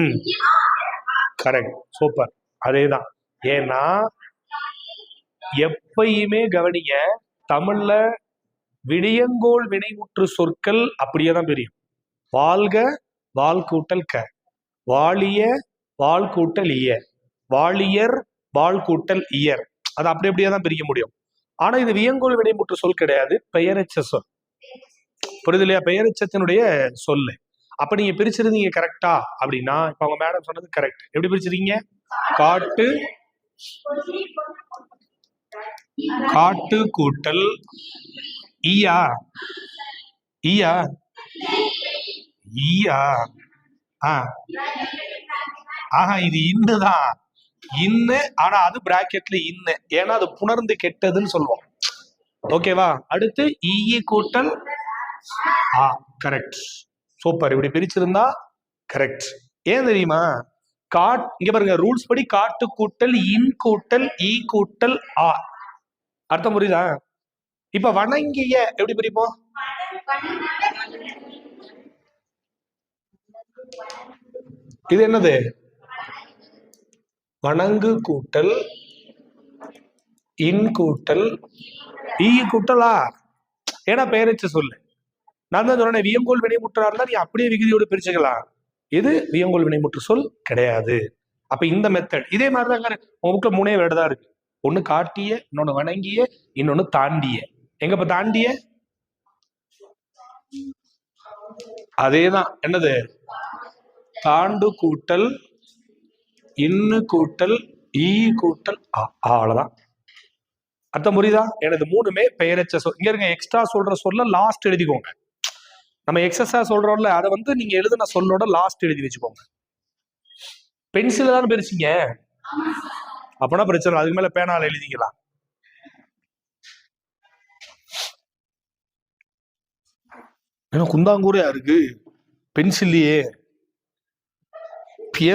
ம் correct, super, அதேதான். ஏன்னா எப்பயுமே கவனிங்க, தமிழ்ல விடியங்கோள் வினைமுற்று சொற்கள் அப்படியே தான் பிரியும். வாழ்க வாழ் கூட்டல் க, வாழிய வாழ் கூட்டல் இய, வாழியர் வாழ் கூட்டல் இயர், அது அப்படியே தான் பிரிக்க முடியும். ஆனா இது வியங்கோள் வினைமுற்று சொல் கிடையாது, பெயரெச்ச சொல். புரியுது இல்லையா? பெயரெச்சத்தினுடைய சொல்லு. அப்ப நீங்க பிரிச்சிருந்தீங்க கரெக்டா அப்படின்னா, இப்ப அவங்க மேடம் சொன்னது கரெக்ட். எப்படி பிரிச்சிருக்கீங்க? காட்டு காட்டு கூட்டல் ஈயா, ஈயா ஈயா. ஆஹா, இது இன்னுதான் இன்னு. ஆனா அது பிராக்கெட்ல இன்னு, ஏன்னா அது புணர்ந்து கெட்டதுன்னு சொல்லுவோம். ஓகேவா? அடுத்து ஈ கூட்டல் ஆ, கரெக்ட், சூப்பர். இப்படி பிரிச்சிருந்தா கரெக்ட். ஏன் தெரியுமா? இங்க பாருங்க, ரூல்ஸ் படி காட்டு கூட்டல் இன் கூட்டல் ஈ கூட்டல் ஆ. அர்த்தம் புரியுதா? இப்ப வணங்கிய எப்படி பிரிப்போம்? இது என்னது? வணங்கு கூட்டல் இன் கூட்டல் ஈ கூட்டலா. ஏன்னா பெயரச்சு சொல்லு. நான் தான் சொன்னேன், வியங்கோல் வினைமுற்றா இருந்தா நீ அப்படியே விகுதியோடு பிரிச்சுக்கலாம். இது வியங்கோல் வினைமுற்று சொல் கிடையாது. அப்ப இந்த மெத்தட் இதே மாதிரிதான் உங்க 3 வேர்டு தான் இருக்கு. ஒண்ணு காட்டிய, இன்னொன்னு வணங்கிய, இன்னொன்னு தாண்டிய. எங்க இப்ப தாண்டிய? அதேதான். என்னது? தாண்டு கூட்டல் இன்னு கூட்டல் ஈ கூட்டல் அவ்வளவுதான். அர்த்தம் புரியுதா? எனது 3மே பெயரச்ச சொல். இங்க இருங்க, எக்ஸ்ட்ரா சொல்ற சொல்ல லாஸ்ட் எழுதிக்கோங்க. நம்ம எக்ஸஸா சொல்றோம்ல, அதை நீங்க எழுதுன சொல்லோட லாஸ்ட் எழுதி வச்சுக்கோங்க. பென்சில் தான் பிரிச்சிங்க அப்பனா பிரச்சனை, அதுக்கு மேல பேனால எழுதிக்கலாம். ஏன்னா குந்தாங்கூரையா இருக்கு பென்சில்லையே.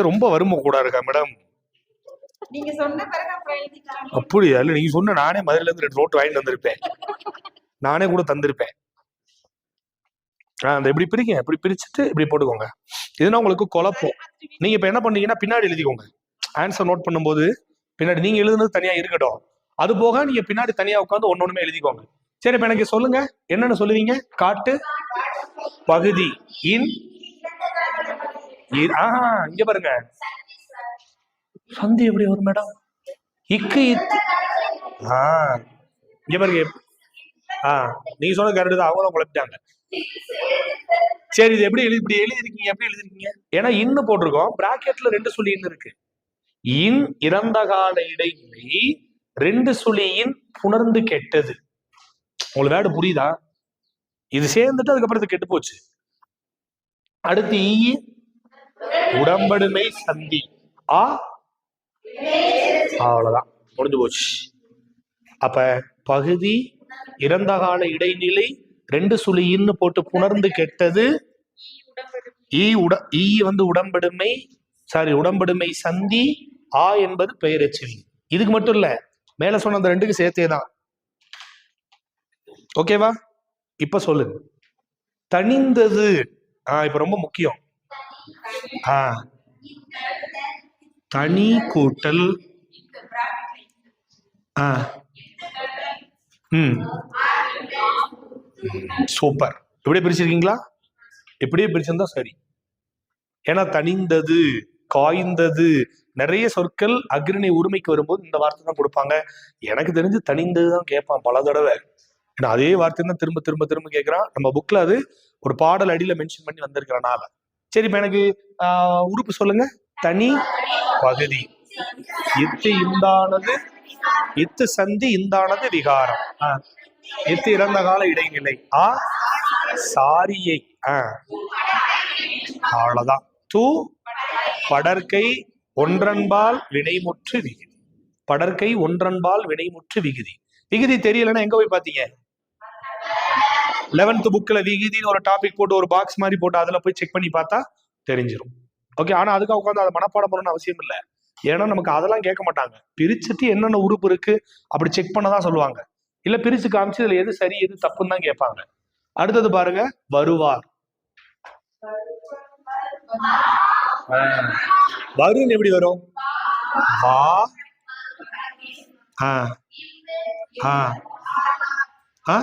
ரொம்ப வறுமை கூட இருக்கா மேடம்? அப்படியா? இல்ல நீங்க சொன்ன நானே மதுரையில இருந்து 2 நோட்டு வாங்கிட்டு வந்திருப்பேன், நானே கூட தந்திருப்பேன். அந்த இப்படி பிரிங்க, இப்படி பிரிச்சுட்டு இப்படி போட்டுக்கோங்க. இதுனா உங்களுக்கு குழப்பம். நீங்க இப்ப என்ன பண்ணீங்கன்னா பின்னாடி எழுதிக்கோங்க. ஆன்சர் நோட் பண்ணும்போது பின்னாடி நீங்க எழுதுனது தனியா இருக்கட்டும், அது போக நீங்க பின்னாடி தனியா உட்காந்து ஒன்னொண்ணுமே எழுதிக்கோங்க. சரி, இப்ப எனக்கு சொல்லுங்க, என்னன்னு சொல்லுவீங்க? காட்டு பகுதி இன். இங்க பாருங்க, சந்தி எப்படி வரும் மேடம்? இக்கு இங்க பாருங்க. நீங்க சொன்ன கரெக்ட் தான், அவங்களும் குழப்பிட்டாங்க. சரி, இது எப்படி இப்படி எழுதிருக்கீங்க? எப்படி எழுதிருக்கீங்க? ஏன்னா இன்னு போட்டிருக்கோம், பிராக்கெட்ல 2 சுழி இன்னு இருக்கு. இன் இறந்த கால இடைநிலை 2 சுழி இன் புணர்ந்து கெட்டது. உங்களுக்கு வேர்டு புரியுதா? இது சேர்ந்துட்டு அதுக்கப்புறம் இது கெட்டு போச்சு. அடுத்து ஈ உடம்படுமை சந்தி ஆ, அவ்வளவுதான், முடிஞ்சு போச்சு. அப்ப பகுதி இறந்த கால இடைநிலை 2 சுழி இன்னு போட்டு புணர்ந்து கெட்டது. ஈ உடம்படுமை, உடம்படுமை சந்தி. ஆ என்பது பெயரெச்சவி. இதுக்கு மட்டும் இல்ல, மேல சொன்ன அந்த 2க்கு சேர்த்தேதான். ஓகேவா? இப்ப சொல்லு, தனிந்தது. இப்ப ரொம்ப முக்கியம். தனி கூட்டல் சூப்பர். இப்படியே பிரிச்சிருக்கீங்களா? இப்படியே பிரிச்சிருந்தா சரி. ஏன்னா தனிந்தது, காய்ந்தது, நிறைய சொற்கள் அக்ரிணை உரிமைக்கு வரும்போது இந்த வார்த்தை தான் கொடுப்பாங்க. எனக்கு தெரிஞ்சு தனிந்ததுதான் கேட்பான் பல தடவை. ஏன்னா அதே வார்த்தை தான் திரும்ப திரும்ப திரும்ப கேட்கிறான். நம்ம புக்ல அது ஒரு பாடல் அடியில மென்ஷன் பண்ணி வந்திருக்கிறனால. சரி, இப்ப எனக்கு உறுப்பு சொல்லுங்க. தனி பகுதி, இத்து இந்தானது, இத்து சந்தி இந்தானது விகாரம், இத்து இறந்த கால இடைநிலை சாரியை. அவ்வளவுதான். தூ படற்கை ஒன்றன்பால் வினைமுற்று விகுதி. படற்கை ஒன்றன்பால் வினைமுற்று விகுதி. விகுதி தெரியலன்னா எங்க போய் பாத்தீங்க? 11th புக்ல விகுதின்னு ஒரு டாபிக் போட்டு ஒரு பாக்ஸ் மாதிரி போட்டு அதுல போய் செக் பண்ணி பார்த்தா தெரிஞ்சிடும். ஓகே, ஆனா அதுக்காக உட்காந்து அதை மனப்பாடம் பண்ணணும்னு அவசியம் இல்லை. ஏன்னா நமக்கு அதெல்லாம் கேட்க மாட்டாங்க. பிரிச்சுட்டு என்னென்ன உறுப்பு இருக்கு அப்படி செக் பண்ணதான் சொல்லுவாங்க. இல்ல பிரிச்சு காமிச்சு இதுல எது சரி எது தப்புன்னு தான் கேட்பாங்க. அடுத்தது பாருங்க, வருவார். வருன்னு எப்படி வரும்? வா ஆ ஆ ஆ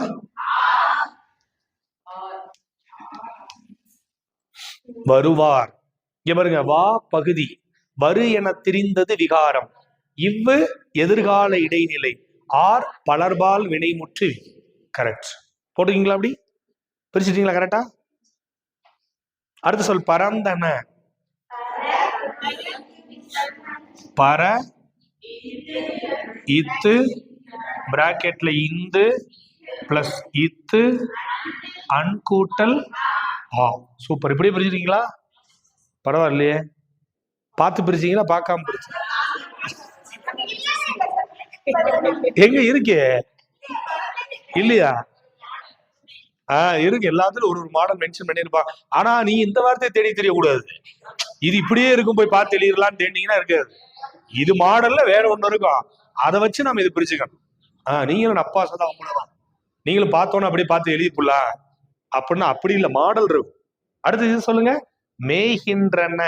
வருவார். இங்க பாருங்க, வா பகுதி, வரு என திரிந்தது விகாரம், இவ்வு எதிர்கால இடைநிலை, ஆர் பலர்பால் வினைமுற்று. கரெக்ட். போட்டுக்கீங்களா? அப்படி பிரிச்சுட்டீங்களா கரெக்டா? அடுத்த சொல் பரந்தன. பர இத்து பிராக்கெட்ல இந்து பிளஸ் இத்து அன்கூட்டல் ஆ. சூப்பர். இப்படியே பிரிச்சிருக்கீங்களா? பரவாயில்லையே. பார்த்து பிரிச்சீங்களா பார்க்காம பிரிச்சு? எங்க இருக்கு? இல்லையா? இருக்கு. எல்லாத்துலயும் ஒரு மாடல் மென்ஷன் பண்ணிருப்பாங்க. ஆனா நீ இந்த வார்த்தையை தேடி தெரியக்கூடாது. இது இப்படியே இருக்கும், போய் பார்த்து எழுதிடலான்னு தேடிங்கன்னா இருக்காது. இது மாடல்ல வேற ஒண்ணு இருக்கும், அதை வச்சு நம்ம இது பிரிச்சுக்கணும். நீங்களும் அப்பா சதா உங்களதான், நீங்களும் பார்த்தோன்னு அப்படியே பார்த்து எழுதிப்புலாம் அப்படின்னா அப்படி இல்ல, மாடல் இருக்கும். அடுத்து இது சொல்லுங்க. மேய்கின்றன.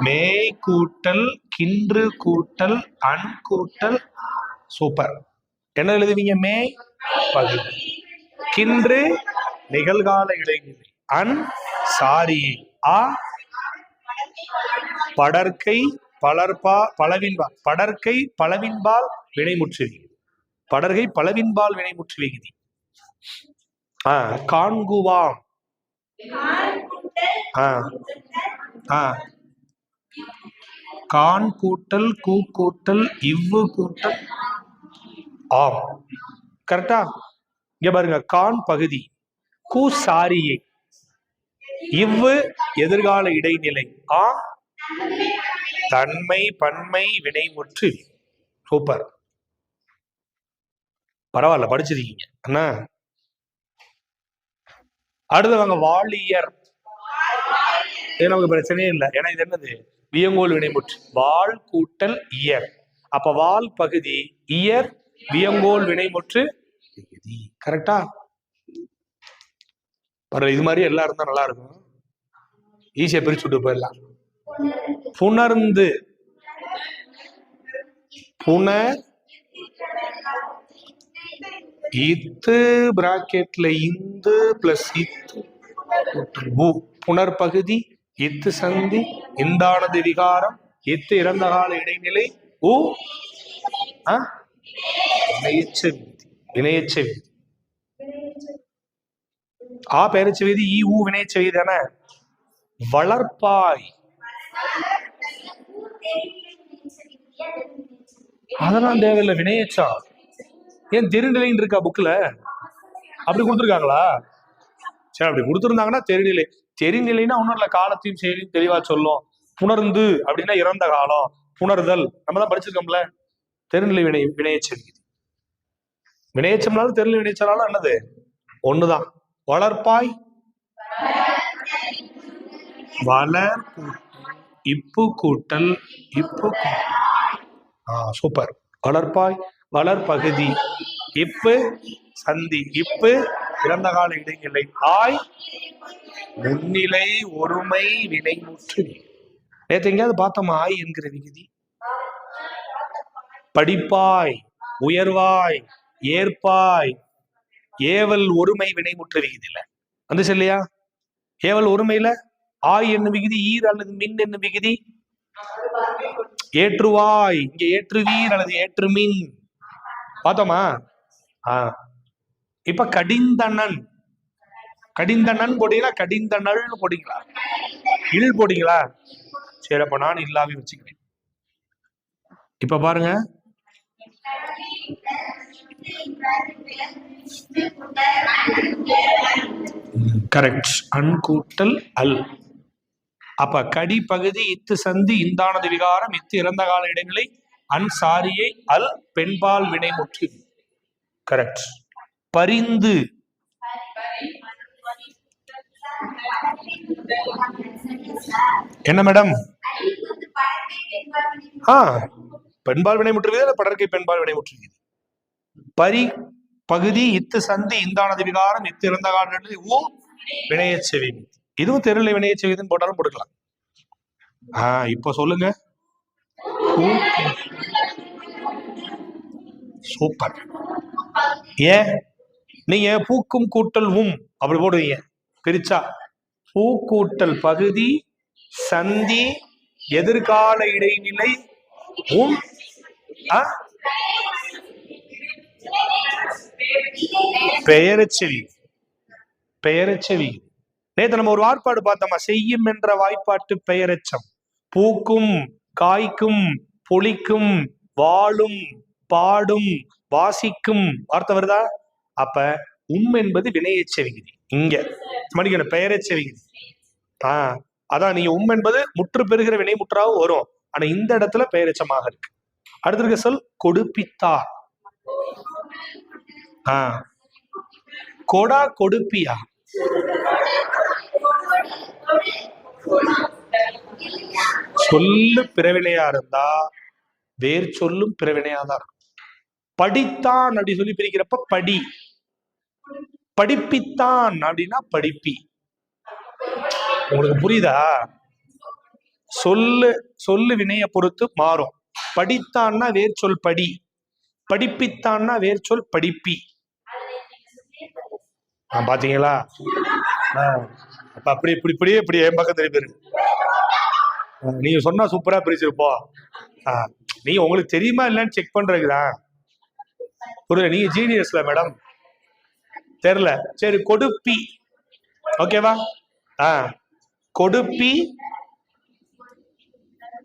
மேய் கூட்டல் கின்று கூட்டல் அன் கூட்டல். சூப்பர். என்ன எழுதுவீங்க? மேய் பகுதி, கின்று நிகழ்கால இடைநிலை, அன் சாரி, ஆ படற்கை பலர்பா பலவின்பால், படற்கை பலவின்பால் வினைமுற்று விகுதி, படற்கை பலவின்பால் வினைமுற்று விகுதி. காண்குவாம். கான் கூட்டல் கூ கூட்டல் இவ்வு கூட்டல் ஆம். கரெக்டா? இங்க பாருங்க, கான் பகுதி, கூ சாரியை, இவ்வு எதிர்கால இடைநிலை, ஆ தன்மை பன்மை வினைமுற்று. சூப்பர். பரவாயில்ல, படிச்சிருக்கீங்க அண்ணா. அடுத்தவங்க வாழியர். இது நமக்கு பிரச்சனையே இல்லை, ஏன்னா இது என்னது? வியங்கோல் வினைமுற்று. வாள் கூட்டல் இயர், அப்ப வால் பகுதி, இயர் வியங்கோல் வினைமுற்று. கரெக்டா? பரவாயில்ல, இது மாதிரி எல்லாம் இருந்தா நல்லா இருக்கும். ஈஸியா பிரிச்சு விட்டு போயிடலாம். புணர்ந்து, புனர் இத்து பிராக்கெட்ல இந்து பிளஸ் இத்து புனர் பகுதி, இத்து சந்தி, இந்தானது விகாரம், இத்து இறந்த கால இடைநிலை, ஊ வினையச்ச விதி, ஆ பெயரச்ச விதி, ஈ ஊ வினையச்ச விதி தானே. வளர்ப்பாய், அதெல்லாம் தேவையில்லை, வினையச்சா. ஏன் தெரிநிலைன்னு இருக்கா புக்ல? அப்படி கொடுத்துருக்காங்களா? சரி, அப்படி கொடுத்துருந்தாங்கன்னா தெரிநிலை. தெரிநிலைன்னா ஒன்றும் இல்லை, காலத்தையும் செயலையும் தெளிவா சொல்லும். புணர்ந்து அப்படின்னா இறந்த காலம், புணர்தல் நம்ம தான் படிச்சிருக்கோம்ல. தெரிநிலை வினையச்ச விதி. வினையச்சம்னாலும் தெரிநிலை வினைச்சனாலும் என்னது ஒண்ணுதான். வளர்ப்பாய், வளர் இப்பு கூட்டல் இப்பு. சூப்பர். வளர்ப்பாய், வளர் பகுதி, இப்பு சந்தி, இப்பு இறந்த கால இடைநிலை, ஆய் முன்னிலை ஒருமை வினைமுற்று. நேற்று எங்கேயாவது பார்த்தோமா ஆய் என்கிற விகுதி? படிப்பாய், உயர்வாய், ஏற்பாய், ஏவல் ஒருமை வினைமுற்று விகுதியில வந்துச்சு இல்லையா? ஏவல் ஒருமையில ஆய் என்னும் விகுதி, ஈர் அல்லது மின் என்னும் விகுதி. ஏற்றுவாய், இங்க ஏற்றுவீர் அல்லது ஏற்றுமின் பார்த்தோமா? இப்ப கடிந்தனன், கடிந்தனன் போட்டீங்களா, கடிந்தனள் போட்டீங்களா, இல் போட்டீங்களா? சரி, அப்ப நான் இல்லாவே வச்சுக்கிறேன். இப்ப பாருங்க, கரெக்ட். அன்கூட்டல் அல். அப்ப கடி பகுதி, இத்து சந்தி, இந்தானது விகாரம், இத்து இறந்த கால இடைநிலை, அன் சாரியை, அல் பெண்பால் வினைமுற்று. கரெக்ட். பரிந்து, என்ன மேடம்? பெண்பால் வினைமுற்று, படற்கை பெண்பால் வினைமுற்று. பரி பகுதி இத்து சந்தி இந்தானது விகாரம் இத்து இறந்த காடு ஊ வினையச்செவி. இதுவும் தெருளை வினையச்செவிதுன்னு போட்டாலும் போட்டுக்கலாம். இப்ப சொல்லுங்க. சூப்பர். ஏன் நீங்க பூக்கும் கூட்டல் அப்படி போடுவீங்க பிரிச்சா? பூ கூட்டல் பகுதி சந்தி எதிர்கால இடைநிலை பெயரச்செவி. பெயரச்செவி. நேத்து நம்ம ஒரு வாய்ப்பாடு பார்த்தோமா? செய்யும் என்ற வாய்ப்பாட்டு பெயரெச்சம். பூக்கும் காய்க்கும் பொலிக்கும் வாழும் பாடும் வாசிக்கும் வார்த்தை வருதா? அப்ப என்பது வினையெச்ச விகுதி. இங்க மணிக்கணும் பெயரெச்ச விகுதி. அதான் நீங்க என்பது முற்று பெறுகிற வினை முற்றாவும் வரும். ஆனா இந்த இடத்துல பெயரெச்சமாக இருக்கு. அடுத்த இருக்க சொல் கொடுப்பித்தார். கொடா கொடுப்பியா? சொல்லு பிறவினையா இருந்தா வேர் சொல்லும் பிறவினையாதான் இருக்கும். படித்தான் அப்படி சொல்லி பிரிக்கிறப்ப படி. படிப்பித்தான் அப்படின்னா படிப்பி. உங்களுக்கு புரியுதா? சொல்லு வினைய பொறுத்து மாறும். படித்தான்னா வேர் சொல் படி, படிப்பித்தான்னா வேர் சொல் படிப்பி. பாத்தீங்களா? அப்ப அப்படி இப்படி இப்படியே இப்படி என் பக்கம் தெரியும். நீங்க சொன்னா சூப்பரா பிரிச்சிருப்போம். நீங்க உங்களுக்கு தெரியுமா இல்லன்னு செக் பண்றதுக்குதான். புரியல? நீங்க ஜீனியஸ்ல மேடம். தெரியல. சரி, கொடுப்பி. ஓகேவா? கொடுப்பி.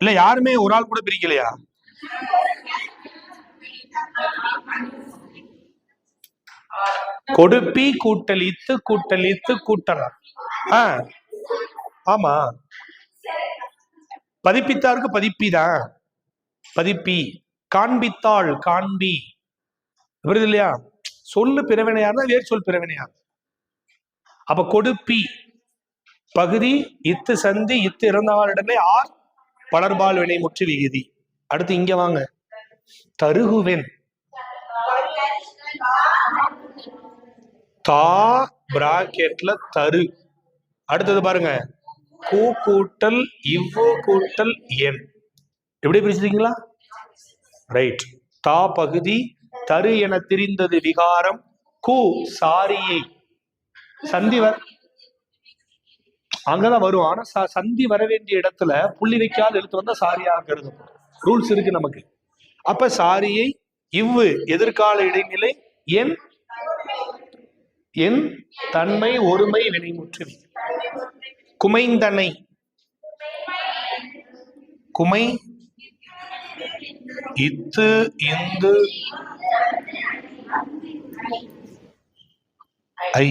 இல்ல யாருமே ஒரு ஆள் கூட பிரிக்கலையா? கொடுப்பி கூட்டல் இத்து கூட்டல் இத்து கூட்டலாம். ஆமா, பதிப்பித்தாருக்கு பதிப்பி தான். பதிப்பி. காண்பித்தாள் காண்பி. வருது இல்லையா? சொல்லு பிறவினையார் தான் வேர் சொல் பிறவினையார். அப்ப கொடுப்பி பகுதி இத்து சந்தி இத்து இறந்தவாரிடமே ஆர் பலர்பால் வினை முற்று விகுதி. அடுத்து இங்க வாங்க. தருகுவென். தா பிராக்கெட்ல தரு. அடுத்தது பாருங்க. கூ கூட்டல் இவ்வு கூட்டல் என். எப்படி பிரிச்சிருக்கீங்களா? ரைட். தா பகுதி தரு என திரிந்தது விகாரம். கூ சாரியை. சந்தி அங்கதான் வரும். ஆனா சந்தி வர வேண்டிய இடத்துல புள்ளி வைக்காத எழுத்து வந்தா சாரியாக கருதும். ரூல்ஸ் இருக்கு நமக்கு. அப்ப சாரியை இவ்வு எதிர்கால இடைநிலை என் என் தன்மை ஒருமை வினைமுற்று. குமைந்தனை. குமை இத்து இந்து ஐ.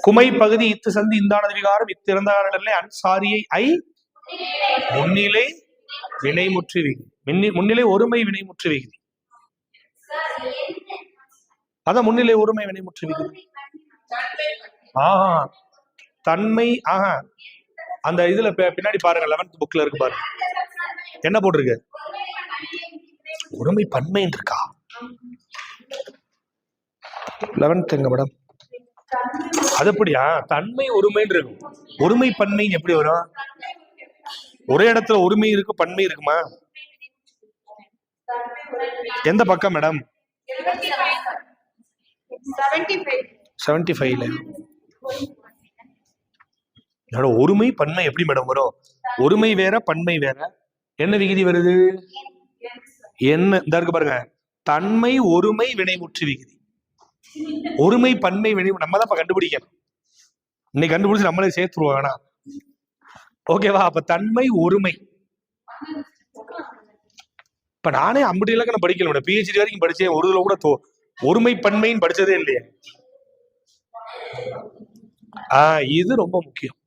குமை பகுதி இத்து சந்தி இந்தானது விகாரம் இத்து இறந்தாரிடலே அன்சாரியை ஐ முன்னிலை வினைமுற்று விகுதி. முன்னிலை ஒருமை வினைமுற்று விகுதி. அதான் முன்னிலை ஒருமை வினைமுற்று விகுதி. தன்மை. அந்த இதுல பின்னாடி பாருங்க, 11th புக்ல இருக்கு பாருங்க. என்ன போட்டிருக்கு? ஒருமை பன்மை இருக்கா? 11th எங்க மேடம்? அது எப்படியா? தன்மை ஒருமை இருக்கும். ஒருமை பன்மை எப்படி வரும்? ஒரே இடத்துல ஒருமை இருக்கு பன்மை இருக்குமா? எந்த பக்கம் மேடம்? 75ல. ஒருமை பன்மை எப்படி மேடம் வரும்? ஒருமை வேற பன்மை வேற. என்ன விகுதி வருது? என்ன இந்த இருக்கு பாருங்க. தன்மை ஒருமை வினைமுற்று விகுதி. ஒருமை பன்மை வினை நம்ம தான் கண்டுபிடிக்கணும். இன்னைக்கு கண்டுபிடிச்சு நம்மளே சேர்த்துருவோம். வேணா ஓகேவா? அப்ப தன்மை ஒருமை. இப்ப நானே அம்படி இலக்கணம் படிக்கல. PhD வரைக்கும் படிச்சேன். ஒரு இதுல கூட ஒருமை பன்மைன்னு படிச்சதே இல்லையே. இது ரொம்ப முக்கியம்.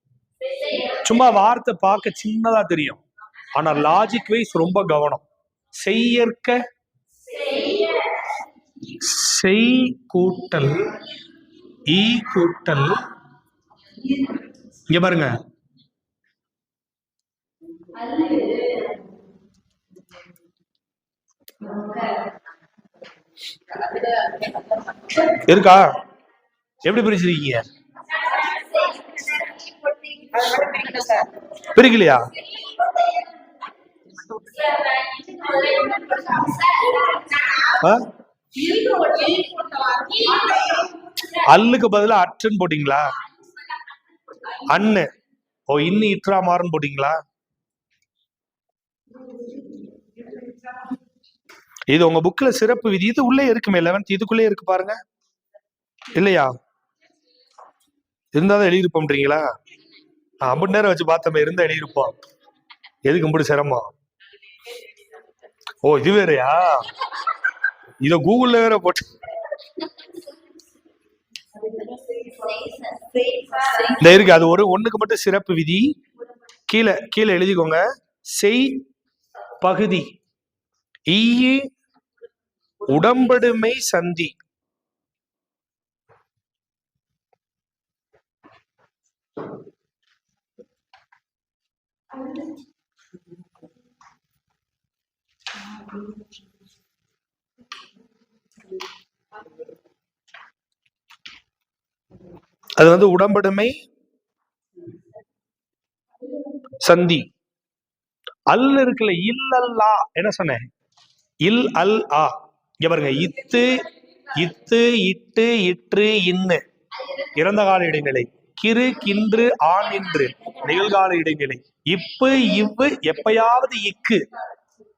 சும்மா வார்த்தை பார்க்க சின்னதா தெரியும். ஆனா லாஜிக் வைஸ் ரொம்ப கவனம். செய்யற்க செய் கூட்டல் ஈ கூட்டல். இங்க பாருங்க. இருக்கா? எப்படி பிரிச்சிருக்கீங்க? பிரிக்கலையா? அல்லுக்கு பதிலா அற்றுன்னு போட்டீங்களா? அண்ணு. ஓ, இன்னும் இற்றா மாறுன்னு போட்டீங்களா? இது உங்க புக்ல சிறப்பு விதி. இது உள்ளே இருக்குமே 11th, இதுக்குள்ளே இருக்கு பாருங்க. இல்லையா? இருந்தாதான் எழுதிருப்போம்ன்றீங்களா? அப்படி நேரம் வச்சு பார்த்தோமே, இருந்தா எழுதிருப்போம். எதுக்கு இப்படி சிரமம்? ஓ, இது வேறையா? இத கூகுள்ல வேற போட்டு இந்த இருக்கு. அது ஒரு ஒண்ணுக்கு மட்டும் சிறப்பு விதி. கீழே கீழே எழுதிக்கோங்க. செய் பகுதி ஈ உடம்படுமை சந்தி. அது வந்து உடம்படுமை சந்தி. அல் இருக்குல்ல, இல்லல்லா என்ன சொன்னேன்? இல் அல் ஆ. இங்க பாருங்க, இத்து இத்து இட்டு இற்று இன்னு இறந்த கால இடைநிலை. கிரு கின்று ஆண் இன்று நிகழ்கால இடைநிலை. இப்பு இவ்வு எப்பயாவது இக்கு.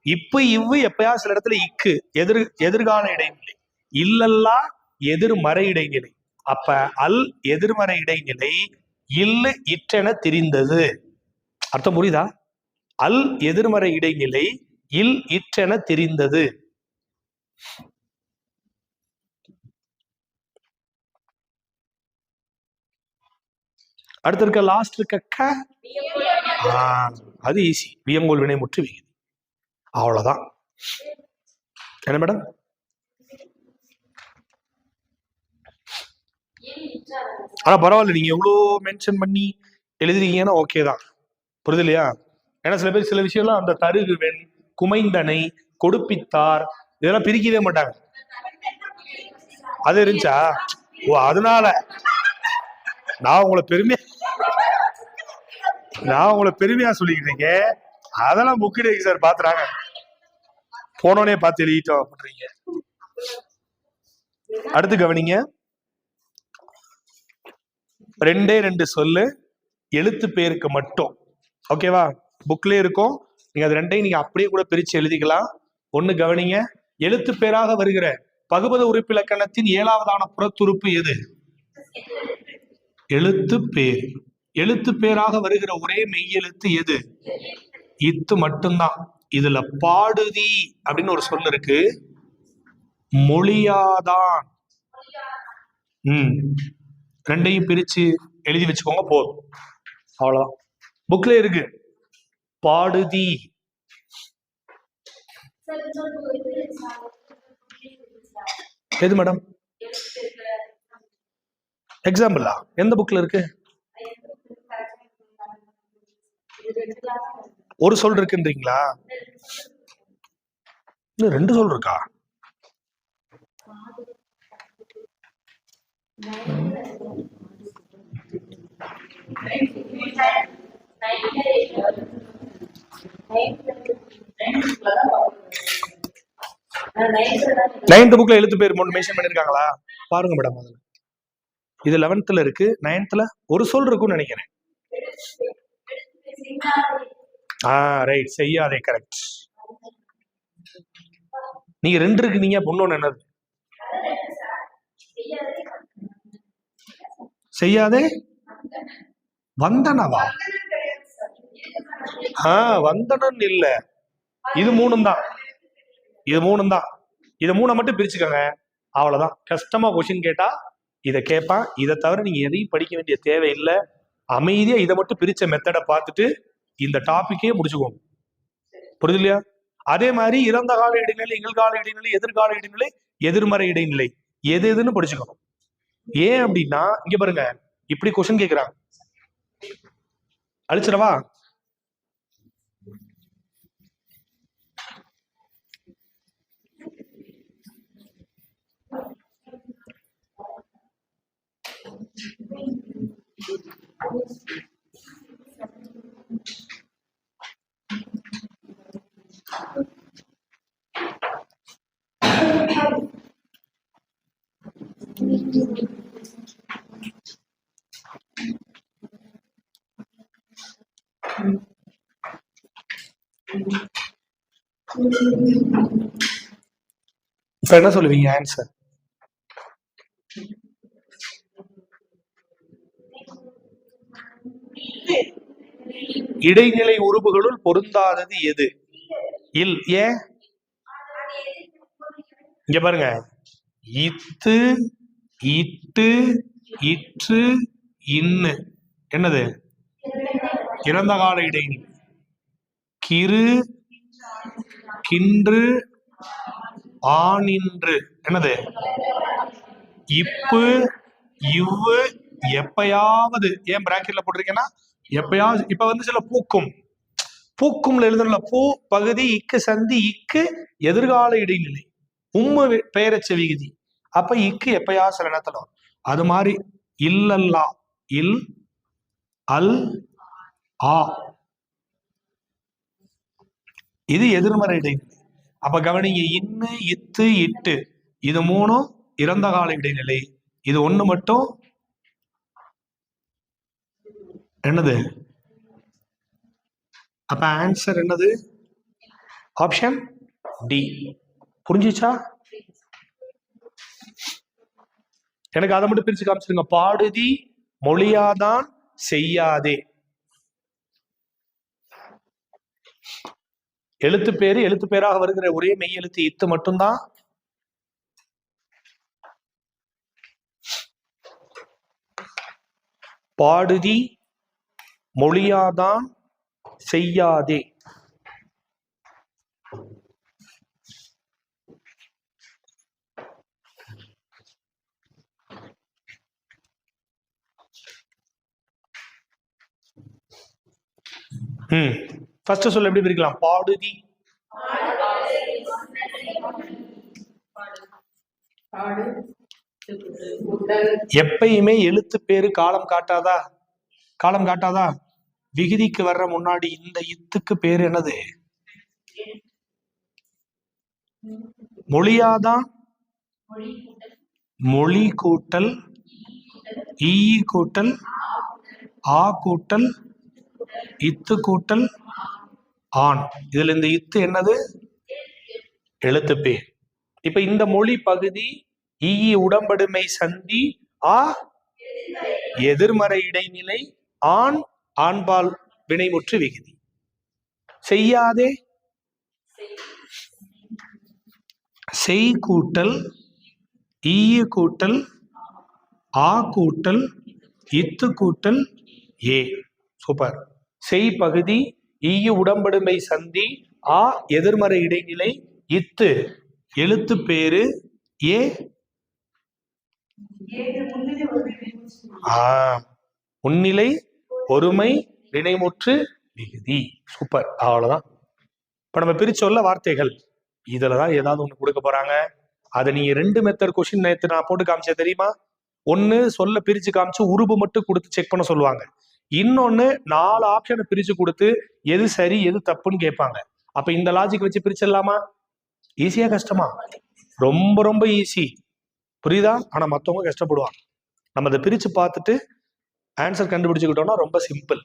இப்பு இவ்வு எப்பயாவது சில இடத்துல இக்கு எதிர்கால இடைநிலை. இல்லல்லா எதிர்மறை இடைநிலை. அப்ப அல் எதிர்மறை இடைநிலை, இல்லு இற்றென தெரிந்தது. அர்த்தம் புரியுதா? அல் எதிர்மறை இடைநிலை, இல் இற்றென தெரிந்தது. அடுத்து இருக்க லாஸ்ட் இருக்க அது ஈஸி. வியங்கோல் வினைமுற்று விகுதி. அவ்வளவுதான். என்ன மேடம்? ஆனா பரவாயில்ல, நீங்க எவ்வளவு மென்ஷன் பண்ணி எழுதுறீங்கன்னா ஓகே தான். புரியுது இல்லையா? ஏன்னா சில பேர் சில விஷயம்லாம் அந்த தருகுவெண், குமைந்தனை, கொடுப்பித்தார் இதெல்லாம் பிரிக்கவே மாட்டாங்க. அது இருந்துச்சா? ஓ, அதனால நான் உங்களை பெருமையா சொல்லிக்கிறீங்க. அதெல்லாம் புக்கிடு சார் பாத்துறாங்க, போனோனே பார்த்து எழுதிட்டோம் அப்படின்றீங்க. அடுத்து கவனிங்க. 2 சொல்லு எழுத்து பேருக்கு மட்டும். ஓகேவா? புக்லயே இருக்கும். நீங்க அது ரெண்டையும் நீங்க அப்படியே கூட பிரிச்சு எழுதிக்கலாம். ஒண்ணு கவனிங்க. எழுத்து பேராக வருகிற பகுபத உறுப்பிலக்கணத்தின் 7வதான புறத்துறுப்பு எது? எழுத்து பேர். எழுத்து பேராக வருகிற ஒரே மெய் எழுத்து எது? இத்து மட்டும்தான். இதுல பாடுதி அப்படின்னு ஒரு சொல் இருக்கு. மொழியாதான். ரெண்டையும் பிரிச்சு எழுதி வச்சுக்கோங்க, போதும். அவ்வளவுதான். புக்ல இருக்கு பாடுதி. எது மேடம்? எக்ஸாம்பிளா? எந்த புக்ல இருக்கு? ஒரு சொல் இருக்குன்றீங்களா? 2 சொல் இருக்கா? நைன்த் புக்ல எழுத்து பேர் மென்ஷன் பண்ணிருக்காங்களா? பாருங்க மேடம். இது 11th இருக்கு. 9th ஒரு சொல் இருக்கும்னு நினைக்கிறேன். ரைட், செய்யாதே. கரெக்ட். நீங்க 2 இருக்கு, நீங்க பொண்ணு என்னது? செய்யாதே வந்தனவா? வந்தனன் இல்ல, இது 3 தான். இது 3 தான். இதை 3 மட்டும் பிரிச்சுக்கோங்க, அவ்வளவுதான். கஷ்டமா கொஸ்டின் கேட்டா இதை கேட்பான். இதை தவிர நீங்க எதையும் படிக்க வேண்டிய தேவை இல்லை. அமைதியா இதை மட்டும் பிரிச்ச மெத்தடை பார்த்துட்டு இந்த டாபிக்கே முடிச்சுக்கோங்க. புரியுது இல்லையா? அதே மாதிரி இறந்த கால இடைநிலை, நிகழ்கால இடைநிலை, எதிர்கால இடைநிலை, எதிர்மறை இடைநிலை எது எதுன்னு படிச்சுக்கணும். ஏன் அப்படின்னா இங்க பாருங்க, இப்படி கொஸ்டின் கேட்கிறாங்க. அழிச்சிடவா? இப்ப என்ன சொல்லுவீங்க ஆன்சர்? இடைநிலை உறுப்புகளுள் பொருந்தாதது எது? இல். ஏன்? இங்க பாருங்க, இத்து, இட்டு, இற்று, இன்னு என்னது? இறந்த கால இடைநிலை. கிரு, கின்று, ஆனின்று என்னது? இப்பு, இவ்வு, எப்பயாவது. ஏன் பிராக்கெட்ல போட்டிருக்கேன்னா எப்பயாவது. இப்ப வந்து சில பூக்கும், பூக்கும்ல எழுதணும்ல, பூ பகுதி இக்கு சந்தி இக்கு எதிர்கால இடைநிலை உம்மு பெயரச்ச விகுதி. அப்ப இக்கு எப்பயாவது சில நேரத்துல வரும். அது மாதிரி இல்லல்லா, இல், அல், ஆ, இது எதிர்மறை இடைநிலை. அப்ப கவனிங்க, இன்னு, இத்து, இட்டு இது மூணும் இறந்த கால இடைநிலை. இது ஒண்ணு மட்டும் என்னது? அப்ப ஆன்சர் என்னது? Option D. புரிஞ்சிச்சா? எனக்கு அதை மட்டும் பிரிச்சு காமிச்சிருங்க. பாடுதி மொழியாதான் செய்யாதே. எழுத்து பேரு எழுத்து பேராக வருகிற ஒரே மெய் எழுத்து இத்து மட்டும்தான். பாடுதி மொழியாதான் செய்யாதே. ஃபர்ஸ்ட் சொல்ல எப்படி பிரிக்கலாம்? பாடுதி எப்பயுமே எழுத்து பேரு காலம் காட்டாதா? காலம் காட்டாதா? விகுதிக்கு வர்ற முன்னாடி இந்த இத்துக்கு பேரு என்னது? மொழியாதான். மொழி கூட்டல் ஈ கூட்டல் ஆ கூட்டல் இத்து கூட்டல் ஆண். இதுல இந்த இத்து என்னது? எழுத்து பேர். இப்ப இந்த மொழி பகுதி ஈ உடம்படுமை சந்தி ஆ எதிர்மறை இடைநிலை ஆண் ஆண்பால் வினைமுற்று விகுதி. செய்யாதே செய் கூட்டல் ஈ கூட்டல் ஆ கூட்டல் இத்து கூட்டல் ஏ. சூப்பர். செய் பகுதி ஈ உடம்படுமை சந்தி ஆ எதிர்மறை இடைநிலை இத்து எழுத்து பேரு ஏ முன்னிலை ஒருமை வினைமுற்று விகுதி. சூப்பர். அவ்வளவுதான். இப்ப நம்ம பிரிச்சொல்ல வார்த்தைகள் இதுலதான் ஏதாவது ஒண்ணு கொடுக்க போறாங்க. அதை நீங்க 2 மெத்தட் கொஸ்டின் நேற்று நான் போட்டு காமிச்சேன் தெரியுமா? ஒன்னு சொல்ல பிரிச்சு காமிச்சு உருபு மட்டும் கொடுத்து செக் பண்ண சொல்லுவாங்க. இன்னொன்னு 4 ஆப்ஷனை பிரிச்சு கொடுத்து எது சரி எது தப்புன்னு கேட்பாங்க. அப்ப இந்த லாஜிக் வச்சு பிரிச்சிடலாமா? ஈஸியா கஷ்டமா? ரொம்ப ரொம்ப ஈஸி. புரியுதா? ஆனா மத்தவங்க கஷ்டப்படுவாங்க. நம்ம அதை பிரிச்சு பார்த்துட்டு ஆன்சர் கண்டுபிடிச்சுக்கிட்டோம்னா ரொம்ப சிம்பிள்.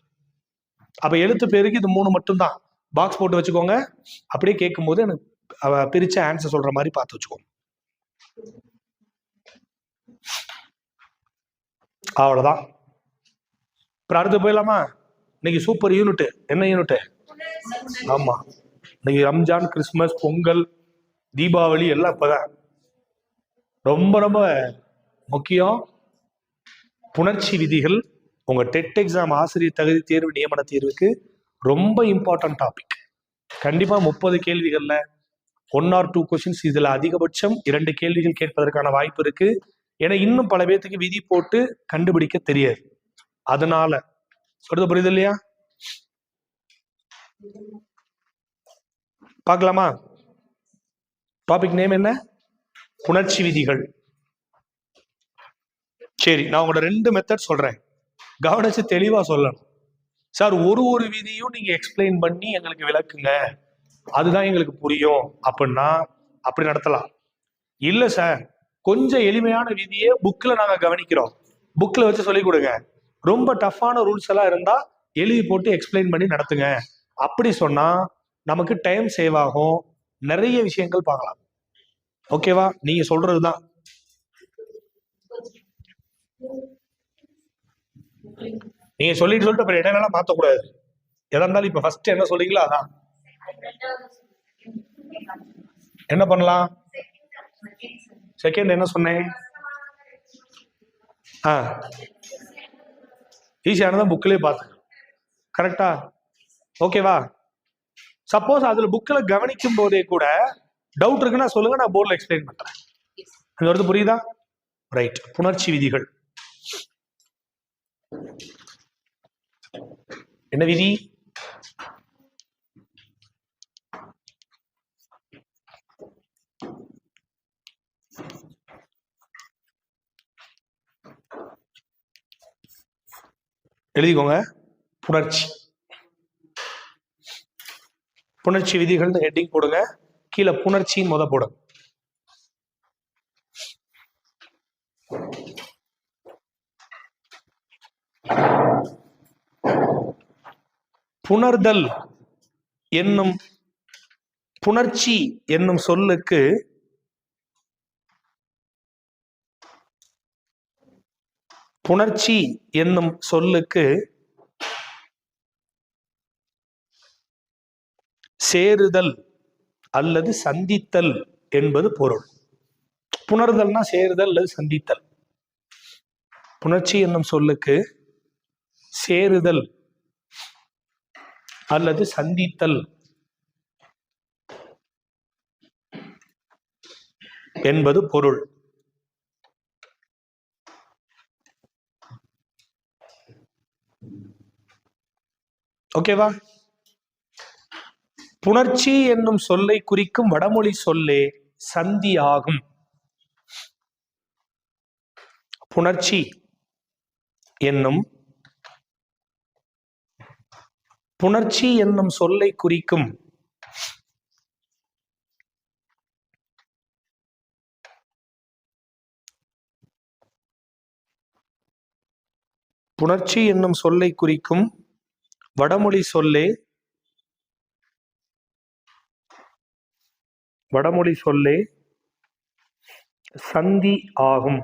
அப்ப எழுத்து பேருக்கு இது 3 மட்டும் தான். பாக்ஸ் போட்டு வச்சுக்கோங்க. அப்படியே கேட்கும் போது எனக்கு பிரிச்சு ஆன்சர் சொல்ற மாதிரி பார்த்து வச்சுக்கோங்க. அவ்வளவுதான். அப்புறம் அடுத்து போயிடலாமா? இன்னைக்கு சூப்பர் யூனிட். என்ன யூனிட்? ஆமா, இன்னைக்கு ரம்ஜான், கிறிஸ்துமஸ், பொங்கல், தீபாவளி எல்லாம் இப்பதான். ரொம்ப ரொம்ப முக்கியம். புணர்ச்சி விதிகள் உங்க டெட் எக்ஸாம் ஆசிரியர் தகுதி தேர்வு நியமன தேர்வுக்கு ரொம்ப இம்பார்ட்டன்ட் டாபிக். கண்டிப்பா 30 கேள்விகள்ல 1 or 2 கொஸ்டின்ஸ், இதுல அதிகபட்சம் 2 கேள்விகள் கேட்பதற்கான வாய்ப்பு இருக்கு. ஏன்னா இன்னும் பல பேர்த்துக்கு விதி போட்டு கண்டுபிடிக்க தெரியாது. அதனால சொல்றது புரியுது இல்லையா? பார்க்கலாமா? டாபிக் நேம் என்ன? புணர்ச்சி விதிகள். சரி, நான் உங்களோட 2 மெத்தட் சொல்றேன், கவனிச்சு தெளிவா சொல்லணும். சார் ஒரு விதியும் நீங்க எக்ஸ்பிளைன் பண்ணி எங்களுக்கு விளக்குங்க, அதுதான் எங்களுக்கு புரியும் அப்படின்னா அப்படி நடத்தலாம். இல்ல சார், கொஞ்சம் எளிமையான விதியே புக்ல நாங்க கவனிக்கிறோம், புக்ல வச்சு சொல்லி கொடுங்க, ரொம்ப டஃப்பான ரூல்ஸ் எல்லாம் இருந்தா எழுதி போட்டு எக்ஸ்பிளைன் பண்ணி நடத்துங்க. அப்படி சொன்னா நமக்கு டைம் சேவ் ஆகும், நிறைய விஷயங்கள் பார்க்கலாம். ஓகேவா? நீங்க சொல்றதுதான். நீங்க சொல்லிட்டு அப்புறம் இடையில மாத்தக்கூடாது. எதா இருந்தாலும் இப்ப ஃபர்ஸ்ட் என்ன சொல்றீங்களோ அதான். என்ன பண்ணலாம்? செகண்ட் என்ன சொன்னேன்? ஈஸியானதான் புக்லயே பார்த்து. கரெக்டா? ஓகேவா? சப்போஸ் அதுல புக்ல கவனிக்கும் போதே கூட டவுட் இருக்குன்னா சொல்லுங்க, நான் போர்டில் எக்ஸ்பிளைன் பண்றேன். அது வருது, புரியுதா? ரைட். புணர்ச்சி விதிகள். என்ன விதி? எழுதிக்கோங்க. புணர்ச்சி. புணர்ச்சி விதிகள் ஹெட்டிங் போடுங்க, கீழே புணர்ச்சியின் முத போடுங்க. புணர்தல் என்னும் புணர்ச்சி என்னும் சொல்லுக்கு புணர்ச்சி என்னும் சொல்லுக்கு சேருதல் அல்லது சந்தித்தல் என்பது பொருள். புணர்தல்னா சேருதல் அல்லது சந்தித்தல். புணர்ச்சி என்னும் சொல்லுக்கு சேருதல் அல்லது சந்தித்தல் என்பது பொருள். ஓகேவா? புணர்ச்சி என்னும் சொல்லை குறிக்கும் வடமொழி சொல்லே சந்தி ஆகும். புணர்ச்சி என்னும் சொல்லை குறிக்கும் புணர்ச்சி என்னும் சொல்லை குறிக்கும் வடமொழி சொல்லே சந்தி ஆகும்.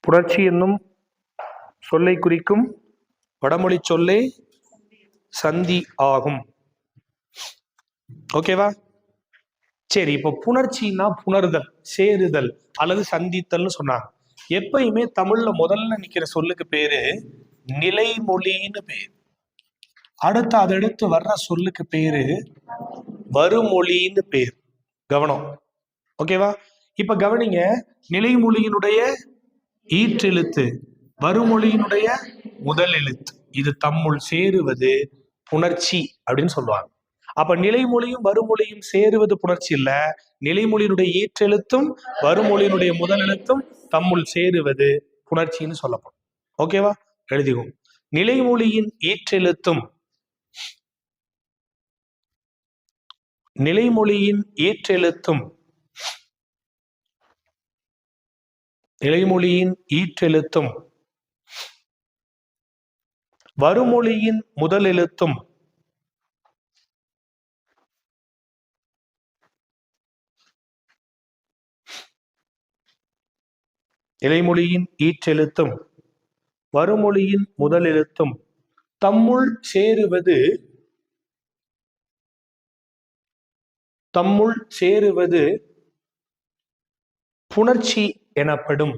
புணர்ச்சி என்னும் சொல்லை குறிக்கும் வடமொழி சொல்லே சந்தி ஆகும். ஓகேவா? சரி, இப்போ புணர்ச்சின்னா புணர்தல், சேருதல் அல்லது சந்தித்தல்னு சொன்னாங்க. எப்பயுமே தமிழ்ல முதல்ல நிக்கிற சொல்லுக்கு பேரு நிலைமொழின்னு பேரு. அடுத்து வர்ற சொல்லுக்கு பேரு வருமொழின்னு பேர். கவனம். ஓகேவா? இப்ப கவனிங்க, நிலைமொழியினுடைய ஈற்றெழுத்து, வருமொழியினுடைய முதல் எழுத்து, இது தம்முள் சேருவது புணர்ச்சி அப்படின்னு சொல்லுவாங்க. அப்ப நிலைமொழியும் வருமொழியும் சேருவது புணர்ச்சி இல்ல, நிலைமொழியினுடைய ஈற்றெழுத்தும் வருமொழியினுடைய முதல் எழுத்தும் தம்முள் சேருவது புணர்ச்சின்னு சொல்லப்படும். ஓகேவா? எழுதிக்கும். நிலைமொழியின் ஈற்றெழுத்தும் வருமொழியின் முதல் எழுத்தும் நிலைமொழியின் ஈற்றெழுத்தும் வருமொழியின் முதல் எழுத்தும் தம்முள் சேருவது புணர்ச்சி எனப்படும்.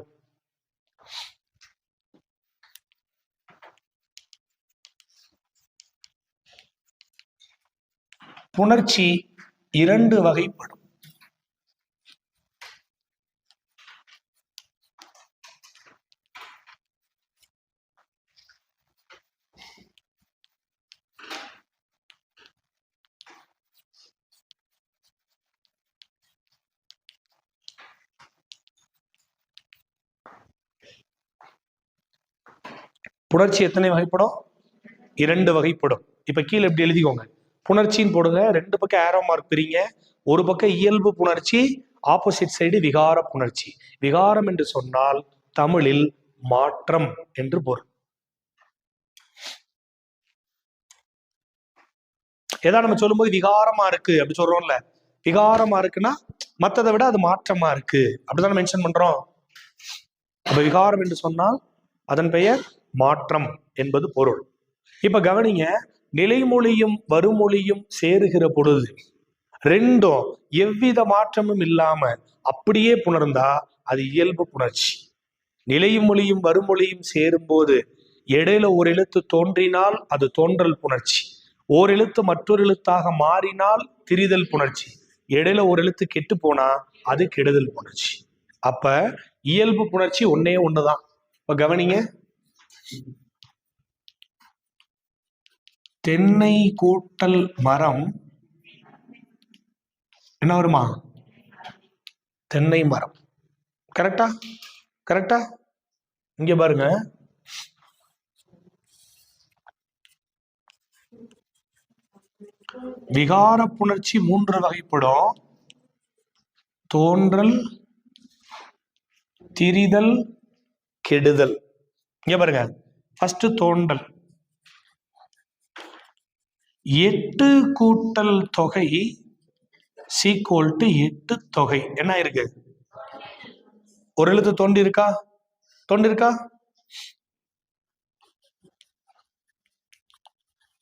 புணர்ச்சி 2 வகைப்படும். புணர்ச்சி எத்தனை வகைப்படும்? 2 வகைப்படும். இப்ப கீழே எப்படி எழுதிக்கோங்க, புணர்ச்சின்னு போடுங்க. 2 பக்கம் ஏரோ மார்க் பிரிங்க. ஒரு பக்கம் இயல்பு புணர்ச்சி, ஆப்போசிட் சைடு விகார புணர்ச்சி. விகாரம் என்று சொன்னால் தமிழில் மாற்றம் என்று பொருள். ஏதா நம்ம சொல்லும்போது விகாரமா இருக்கு அப்படி சொல்றோம்ல, விகாரமா இருக்குன்னா மற்றதை விட அது மாற்றமா இருக்கு அப்படிதான் மென்ஷன் பண்றோம். அப்ப விகாரம் என்று சொன்னால் அதன் பெயர் மாற்றம் என்பது பொருள். இப்ப கவனிங்க, நிலைமொழியும் வருமொழியும் சேருகிற பொழுது ரெண்டும் எவ்வித மாற்றமும் இல்லாம அப்படியே புணர்ந்தா அது இயல்பு புணர்ச்சி. நிலைமொழியும் வருமொழியும் சேரும் போது இடையில ஒரு எழுத்து தோன்றினால் அது தோன்றல் புணர்ச்சி, ஓர் எழுத்து மற்றொரு எழுத்தாக மாறினால் திரிதல் புணர்ச்சி, இடையில ஒரு எழுத்து கெட்டு போனா அது கெடுதல் புணர்ச்சி. அப்ப இயல்பு புணர்ச்சி ஒன்னே ஒண்ணுதான். இப்ப கவனிங்க, தென்னை கூட்டல் மரம் என்ன வருமா? தென்னை மரம். கரெக்டா? கரெக்டா? இங்க பாருங்க, விகார புணர்ச்சி 3 வகைப்படும். தோன்றல், திரிதல், கெடுதல். இங்க பாருங்க, ஃபர்ஸ்ட் தோன்றல். 8 கூட்டல் தொகை சீக்வல் டு 8 தொகை. என்ன இருக்கு? ஒரு எழுத்து தோண்டி இருக்கா? தோண்டி இருக்கா?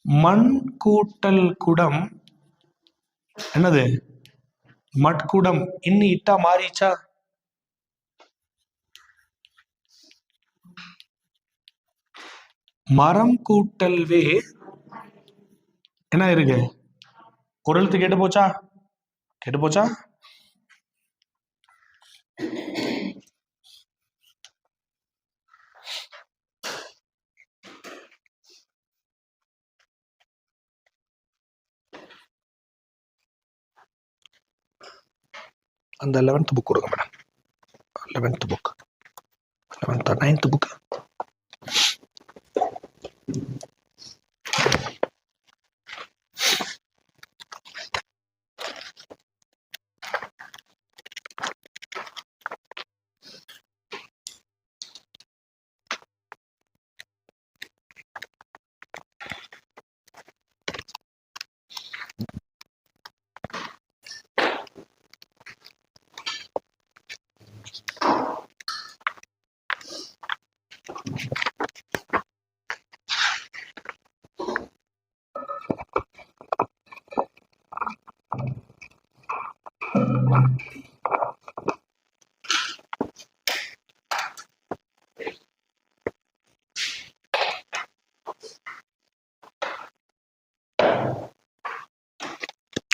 மண் கூட்டல் குடம் என்னது? மட்குடம். இன்னும் இட்டா மாறிச்சா? மரம் கூட்டல் வேர் என்ன இருக்கு? ஒரு எழுத்து கெட்டு போச்சா? கெட்டு போச்சா? அந்த 11th புக் கொடுங்க madam. 11th book, 11th 9th book.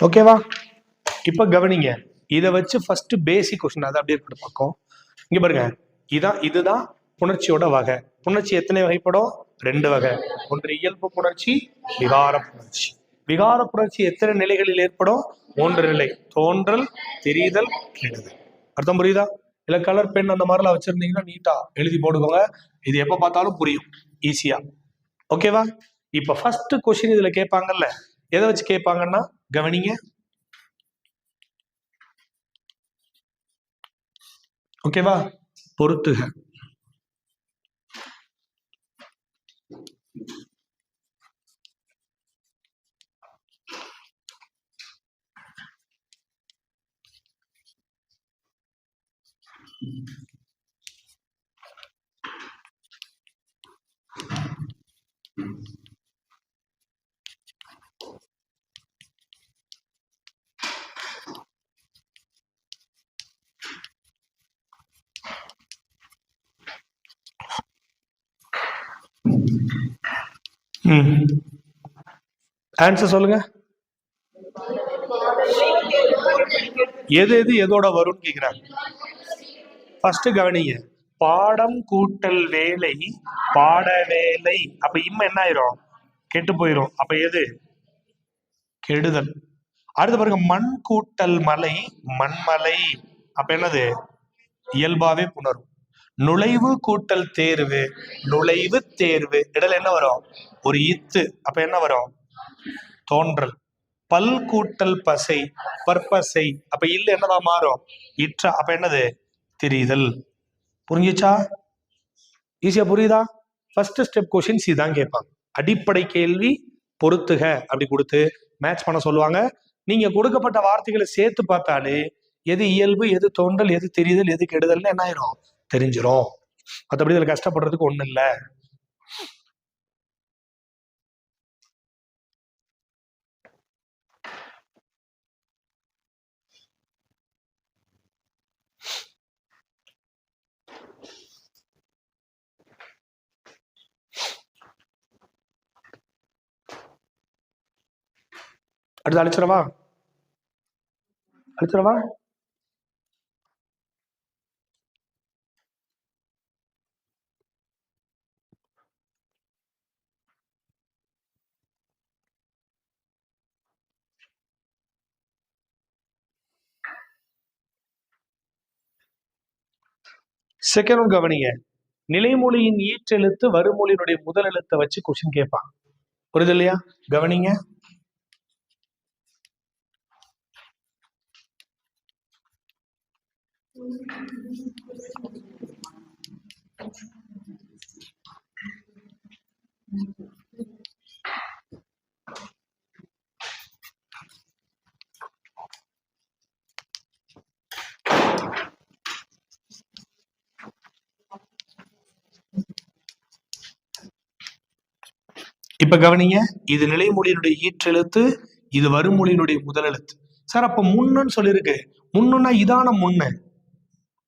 ஓகேவா? இப்ப கவனிங்க, இதை வச்சு ஃபர்ஸ்ட் பேசிக் கொஸ்டின் அதை அப்படியே இருக்கட்டும் பார்க்கும். இங்க பாருங்க, இதுதான் புணர்ச்சியோட வகை. புணர்ச்சி எத்தனை வகைப்படும்? 2 வகை. ஒன்று இயல்பு புணர்ச்சி, விகார புணர்ச்சி. விகார புணர்ச்சி எத்தனை நிலைகளில் ஏற்படும்? 3 நிலை. தோன்றல், திரிதல், கெடுதல். அர்த்தம் புரியுதா? இல்ல கலர் பென் அந்த மாதிரிலாம் வச்சிருந்தீங்கன்னா நீட்டா எழுதி போடுக்கோங்க. இது எப்ப பார்த்தாலும் புரியும் ஈஸியா. ஓகேவா? இப்ப ஃபர்ஸ்ட் கொஸ்டின் இதுல கேட்பாங்கல்ல, எதை வச்சு கேட்பாங்கன்னா கவனிங்க. ஓகேவா? பொறுத்துக. ஆன்சர் சொல்லுங்க. எது எது எதோட வரும்னு கேக்குறாங்க. ஃபர்ஸ்ட் கவனிங்க, பாடம் கூட்டல் வேலை பாட வேலை. அப்ப இம்ம என்ன ஆயிரும்? கெட்டு போயிரும். அப்ப எது? கெடுதல். அடுத்து பாருங்க, மண் கூட்டல் மலை மண்மலை. அப்ப என்னது? இயல்பாவே புணரும். நுழைவு கூட்டல் தேர்வு, நுழைவு தேர்வு. இடையில என்ன வரும்? ஒரு இத்து. அப்ப என்ன வரும்? தோன்றல். பல் கூட்டல் பசை, பற்பசை. அப்ப இல்ல என்னவா மாறும்? இற்ற. அப்ப என்னது? தெரிதல். புரிஞ்சுச்சா? ஈஸியா புரியுதா? ஃபர்ஸ்ட் ஸ்டெப் கொஸ்டின்ஸ் இதான் கேட்பாங்க. அடிப்படை கேள்வி பொறுத்துக அப்படி கொடுத்து மேட்ச் பண்ண சொல்லுவாங்க. நீங்க கொடுக்கப்பட்ட வார்த்தைகளை சேர்த்து பார்த்தாலே எது இயல்பு, எது தோன்றல், எது தெரிதல், எது கெடுதல்னு என்ன ஆயிரும்? தெரிஞ்சிரும். மற்றபடி இதுல கஷ்டப்படுறதுக்கு ஒண்ணு இல்லை. அடுத்து அழிச்சிடவா? அழிச்சிடவா? செகண்ட் கவனிங்க. நிலைமொழியின் ஈற்றெழுத்து வருமொழியினுடைய முதல் எழுத்தை வச்சு கொஸ்டின் கேட்பான். புரியுது இல்லையா? கவனிங்க. இப்ப கவனிங்க. இது நிலைமொழியினுடைய ஈற்றெழுத்து, இது வருமொழியினுடைய முதல் எழுத்து. சார் அப்ப முன்னுன்னு சொல்லியிருக்கு. முன்னுன்னா இதான முன்னு,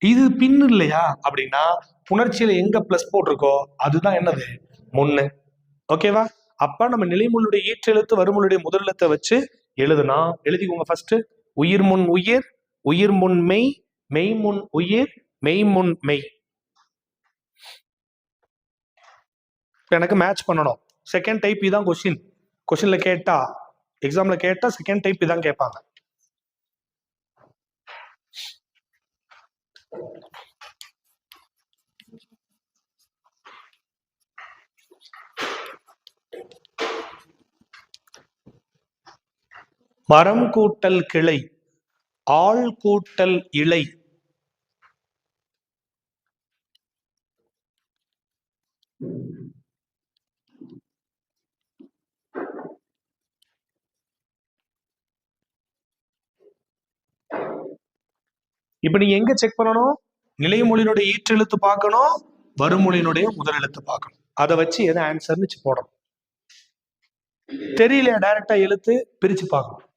இது பின்னு இல்லையா அப்படின்னா புணர்ச்சியில எங்க பிளஸ் போட்டிருக்கோ அதுதான் என்னது? முன்னு. ஓகேவா? அப்ப நம்ம நிலைமொழியுடைய ஈற்றெழுத்து வருமொழியுடைய முதல் எழுத்தை வச்சு எழுதுனா எழுதிக்கோங்க. ஃபர்ஸ்ட் உயிர் முன் உயிர், உயிர் முன் மெய், மெய் முன் உயிர், மெய் முன் மெய். எனக்கு மேட்ச் பண்ணணும். செகண்ட் டைப் இதான் கொஸ்டின். கொஸ்டின்ல கேட்டா, எக்ஸாம்ல கேட்டா செகண்ட் டைப் இதான் கேட்பாங்க. மரம் கூட்டல் கிளை, ஆள் கூட்டல் இலை. இப்ப நீங்க எங்க செக் பண்ணணும்? நிலைமொழியினுடைய ஈற்றெழுத்து பார்க்கணும், வருமொழியினுடைய முதல் எழுத்து பார்க்கணும். அதை வச்சு எது ஆன்சர்னு போடணும். தெரியல டைரக்டா எழுத்து பிரிச்சு பார்க்கணும்.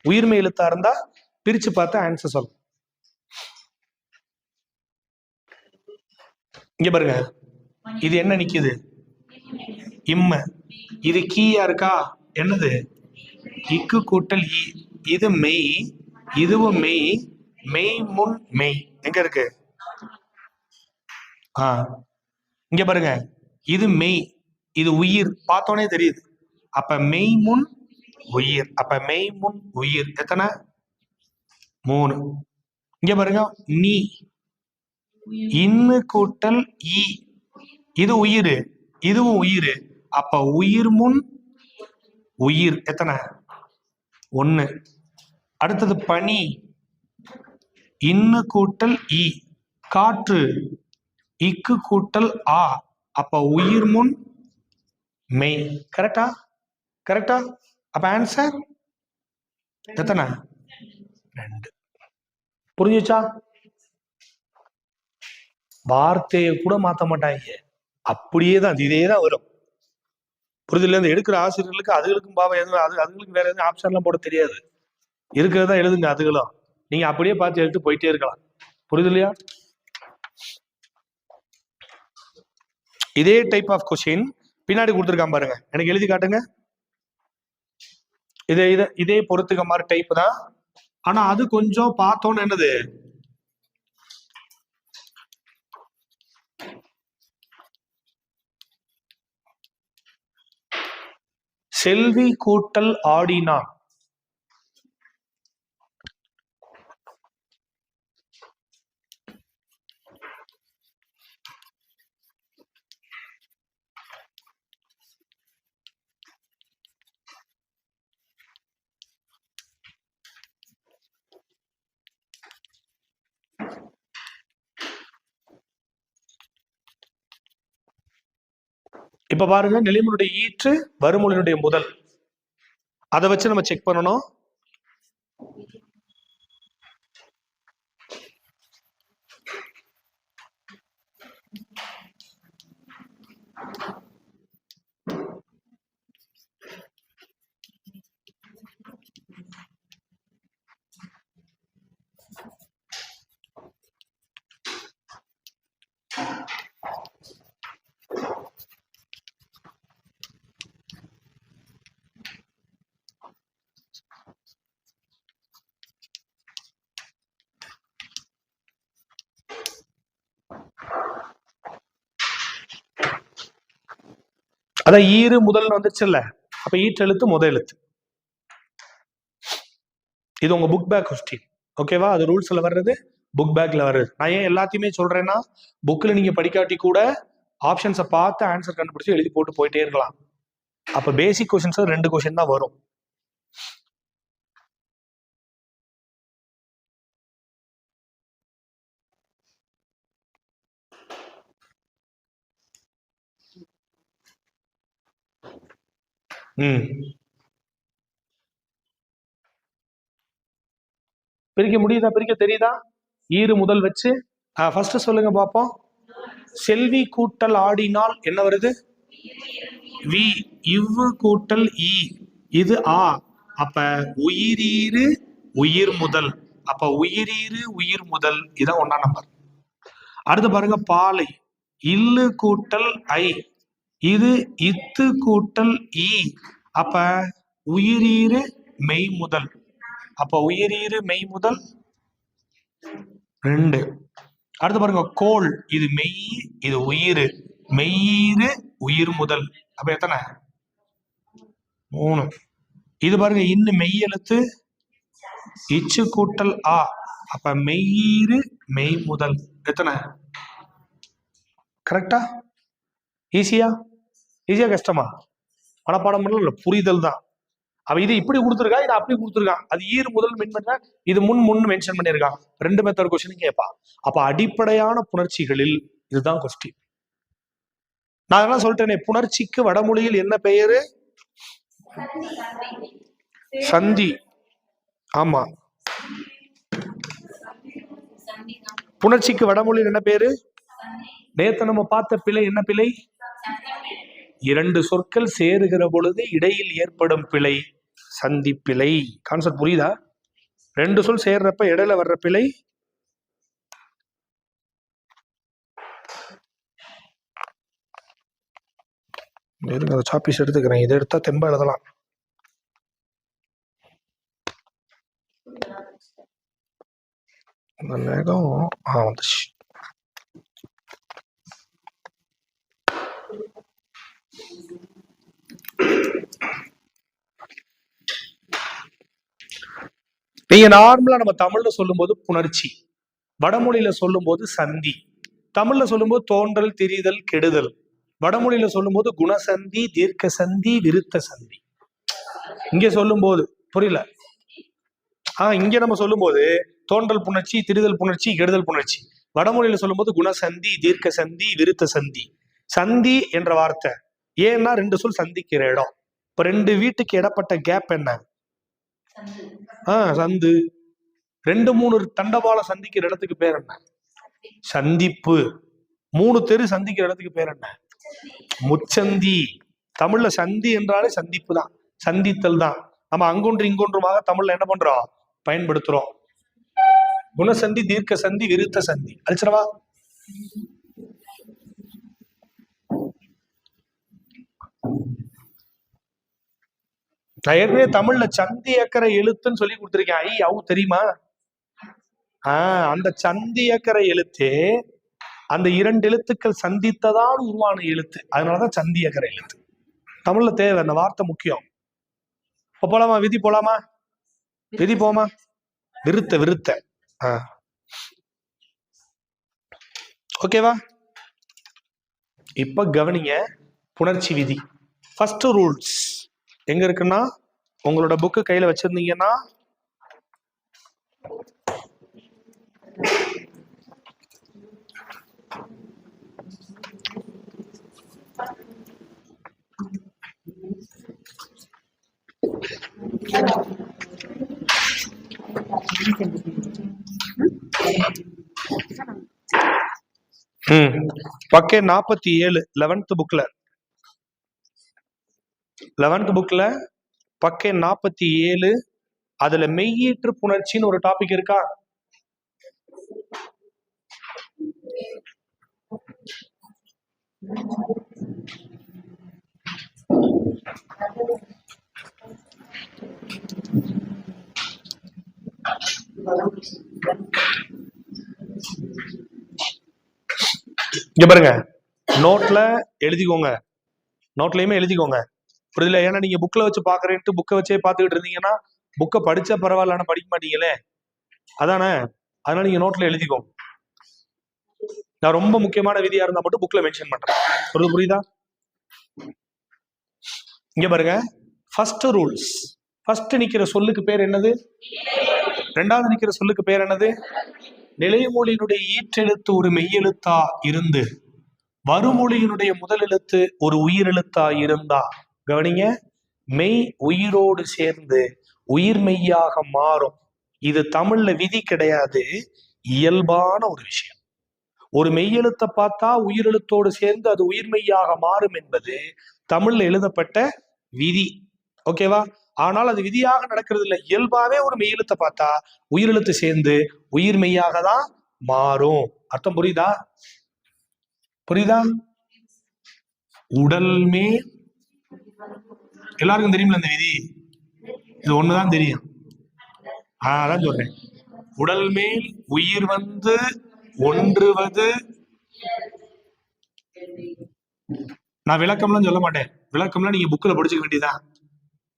உயிர்மை எழுத்தா இருந்தா பிரிச்சு பார்த்து ஆன்சர் சொல்லணும். இங்க பாருங்க, இது என்ன நிக்குது? இம்ம. இது கீயா இருக்கா? என்னது? இக்கு கூட்டல் இ. இது மெய், இதுவும் மெய், மெய் முன் மெய். எங்க இருக்கு? இங்க பாருங்க, இது மெய், இது உயிர். பார்த்தோன்னே தெரியுது. அப்ப மெய் முன் உயிர். அப்ப மெய் முன் உயிர் எத்தனை? 3. இங்க பாருங்க, நீ, இன்னு கூட்டல் ஈ. இது உயிர், இதுவும் உயிர். அப்ப உயிர் முன் உயிர் எத்தனை? 1. அடுத்தது பனி, இன்னு கூட்டல் ஈ. காற்று, இக்கு கூட்டல் ஆ. அப்ப உயிர் முன் மெய். கரெக்டா? கரெக்டா? அப்ப ஆன்சர் எத்தனை? 2. புரிஞ்சுச்சா? வார்த்தையை கூட மாத்த மாட்டாங்க, அப்படியே தான் இதே தான் வரும். புரிதல் இருந்து எடுக்கிற ஆசிரியர்களுக்கு அதுகளுக்கும் பாவம் எதுவும் அதுங்களுக்கு வேற எதுவும் ஆப்ஷன் எல்லாம் போட தெரியாது. இருக்கிறதா எழுதுங்க. அதுகளும் நீங்க அப்படியே பார்த்து எடுத்து போயிட்டே இருக்கலாம். புரியுது இல்லையா? இதே டைப் ஆஃப் கொஸ்டின் பின்னாடி கொடுத்துருக்கான் பாருங்க. எனக்கு எழுதி காட்டுங்க. இதே பொறுத்துக்க மாதிரி டைப் தான். ஆனா அது கொஞ்சம் பார்த்தோன்னு என்னது? செல்வி கூட்டல் ஆடினான். இப்ப பாருங்க, நிலைமொழியுடைய ஈற்று வருமொழியினுடைய முதல், அதை வச்சு நம்ம செக் பண்ணணும். அதான் ஈறு முதல் வந்துச்சுல்ல, அப்ப ஈற்றெழுத்து முதல் எழுத்து. இது உங்க புக் பேக் கொஸ்டின், ஓகேவா? அது ரூல்ஸ்ல வர்றது, புக் பேக்ல வர்றது. நான் ஏன் எல்லாத்தையுமே சொல்றேன்னா, புக்ல நீங்க படிக்காட்டி கூட ஆப்ஷன்ஸை பார்த்து ஆன்சர் கண்டுபிடிச்சு எழுதி போட்டு போயிட்டே இருக்கலாம். அப்ப பேசிக் கொஸ்டின்ஸ் 2 கொஸ்டின் தான் வரும். பிரிக்க முடியுதா? பிரிக்க தெரியுதா? ஈறு முதல் வச்சு ஃபர்ஸ்ட் சொல்லுங்க பாப்போம். செல்வி கூட்டல் ஆடினால் என்ன வருது? வி. இவ்வு கூட்டல் ஈ, இது ஆ. அப்ப உயிரீறு உயிர் முதல், அப்ப உயிரீறு உயிர் முதல், இதான் 1ஆம் நம்பர். அடுத்து பாருங்க, பாலை. இல்லு கூட்டல் ஐ, இது இத்து கூட்டல் ஈ, அப்ப உயிரீறு மெய் முதல், அப்ப உயிரீறு மெய் முதல் 2. அடுத்து பாருங்க, கோள். இது மெய், இது உயிர், மெய்யீறு உயிர் முதல், அப்ப எத்தனை? 3. இது பாருங்க, இன்னும் மெய் எழுத்து இச்சு கூட்டல் ஆ, அப்ப மெய்யீறு மெய் முதல், எத்தனை? கரெக்டா? ஈஸியா? ஈஸியா கஷ்டமா? மனப்பாடம் பண்ணல, புரிதல் தான். அவ இது இப்படி கொடுத்துருக்கா, இது அப்படி கொடுத்துருக்கான். அது ஈர் முதல் மென் பண்ண, இது முன் மென்ஷன் பண்ணியிருக்கான். 2 மெத்தட் கொஸ்டின் கேட்பான். அப்ப அடிப்படையான புணர்ச்சிகளில் இதுதான் கொஸ்டின். நான் என்ன சொல்லிட்டேனே, புணர்ச்சிக்கு வடமொழியில் என்ன பெயரு? சந்தி. ஆமா, புணர்ச்சிக்கு வடமொழியில் என்ன பேரு? நேத்து நம்ம பார்த்த பிழை என்ன பிழை? 2 சொற்கள் சேருகிற பொழுது இடையில் ஏற்படும் பிழை சந்தி பிழை. கான்செப்ட் புரியுதா? 2 சொல் சேர்றப்ப இடையில வர்ற பிழை சாப்பீஸ் எடுத்துக்கிறேன். இதை எடுத்தா தெம்பா எழுதலாம். நேரம் வந்துச்சு. நீங்க நார்மலா நம்ம தமிழ்ல சொல்லும் போது புணர்ச்சி, வடமொழியில சொல்லும் போது சந்தி. தமிழ்ல சொல்லும் போது தோன்றல், திரிதல், கெடுதல். வடமொழியில சொல்லும் போது குணசந்தி, தீர்க்க சந்தி, விருத்த சந்தி. இங்க சொல்லும் போது புரியல. இங்க நம்ம சொல்லும் போது தோன்றல் புணர்ச்சி, திரிதல் புணர்ச்சி, கெடுதல் புணர்ச்சி. வடமொழியில சொல்லும் போது குணசந்தி, தீர்க்க சந்தி, விருத்த சந்தி. சந்தி என்ற வார்த்தை ஏன்னா 2 சொல் சந்திக்கிற இடம். இப்ப 2 வீட்டுக்கு இடப்பட்ட கேப் என்ன? சந்து. 2-3 தண்டவாள சந்திக்கிற இடத்துக்கு பேர் என்ன? சந்திப்பு. 3 தெரு சந்திக்கிற இடத்துக்கு பேர் என்ன? முச்சந்தி. தமிழ்ல சந்தி என்றாலே சந்திப்பு தான், சந்தித்தல் தான். நம்ம அங்கொன்று இங்கொன்றுமாக தமிழ்ல என்ன பண்றோம்? பயன்படுத்துறோம். குணசந்தி, தீர்க்க சந்தி, விருத்த சந்தி. அழிச்சிடவா? நான் ஏற்கனவே தமிழ்ல சந்தி அக்கறை எழுத்துன்னு சொல்லி கொடுத்திருக்கேன். தெரியுமா? அந்த சந்தி அக்கறை எழுத்தே அந்த 2 எழுத்துக்கள் சந்தித்ததால் உருவான எழுத்து. அதனாலதான் சந்தி அக்கறை எழுத்து. தமிழ்ல தேவை, அந்த வார்த்தை முக்கியம். போலாமா? விதி போலாமா? விதி போமா? விருத்த விருத்த. ஓகேவா? இப்ப கவனிங்க, புணர்ச்சி விதி. ஃபர்ஸ்ட் ரூல்ஸ் எங்க இருக்குன்னா, உங்களோட புக்கு கையில வச்சிருந்தீங்கன்னா பக்கம் 47 11th புக்ல பக்கம் 47 அதுல மெய்யீற்று புணர்ச்சின்னு ஒரு டாபிக் இருக்கா? இங்க பாருங்க, நோட்ல எழுதிக்கோங்க, நோட்லயுமே எழுதிக்கோங்க, புரியுதுல? ஏன்னா நீங்க புக்ல வச்சு பாக்குறேன்ட்டு புக்கை வச்சே பாத்துக்கிட்டு இருந்தீங்கன்னா புக்கை படிச்சா பரவாயில்ல, ஆனா படிக்க மாட்டீங்களே, அதானே? அதனால நீங்க நோட்ல எழுதிக்கோங்க. நான் ரொம்ப முக்கியமான விதியா இருந்தா மட்டும் புக்ல மென்ஷன் பண்றேன். புரியுதா? இங்க பாருங்க, ஃபர்ஸ்ட் ரூல்ஸ். ஃபர்ஸ்ட் நிக்கிற சொல்லுக்கு பேர் என்னது? ரெண்டாவது நிக்கிற சொல்லுக்கு பேர் என்னது? நிலைமொழியினுடைய ஈற்றெழுத்து ஒரு மெய்யெழுத்தா இருந்து வருமொழியினுடைய முதல் எழுத்து ஒரு உயிரெழுத்தா இருந்தா, கவனிங்க, மெய் உயிரோடு சேர்ந்து உயிர் மெய்யாக மாறும். இது தமிழ்ல விதி கிடையாது, இயல்பான ஒரு விஷயம். ஒரு மெய்யெழுத்தை பார்த்தா உயிரெழுத்தோடு சேர்ந்து அது உயிர் மெய்யாக மாறும் என்பது தமிழ்ல எழுதப்பட்ட விதி. ஓகேவா? ஆனால் அது விதியாக நடக்கிறது இல்லை. இயல்பாவே ஒரு மெய்யெழுத்தை பார்த்தா உயிரெழுத்து சேர்ந்து உயிர் மெய்யாக தான் மாறும். அர்த்தம் புரியுதா? புரியுதா? உடல் மேல், எல்லாருக்கும் தெரியுமில்ல இந்த விதி? இது ஒண்ணுதான் தெரியும். அதான் சொல்றேன், உடல் மேல் உயிர் வந்து ஒன்றுவது. நான் விளக்கம்லாம் சொல்ல மாட்டேன், விளக்கம்லாம் நீங்க புக்ல படிச்சுக்க வேண்டியதான்.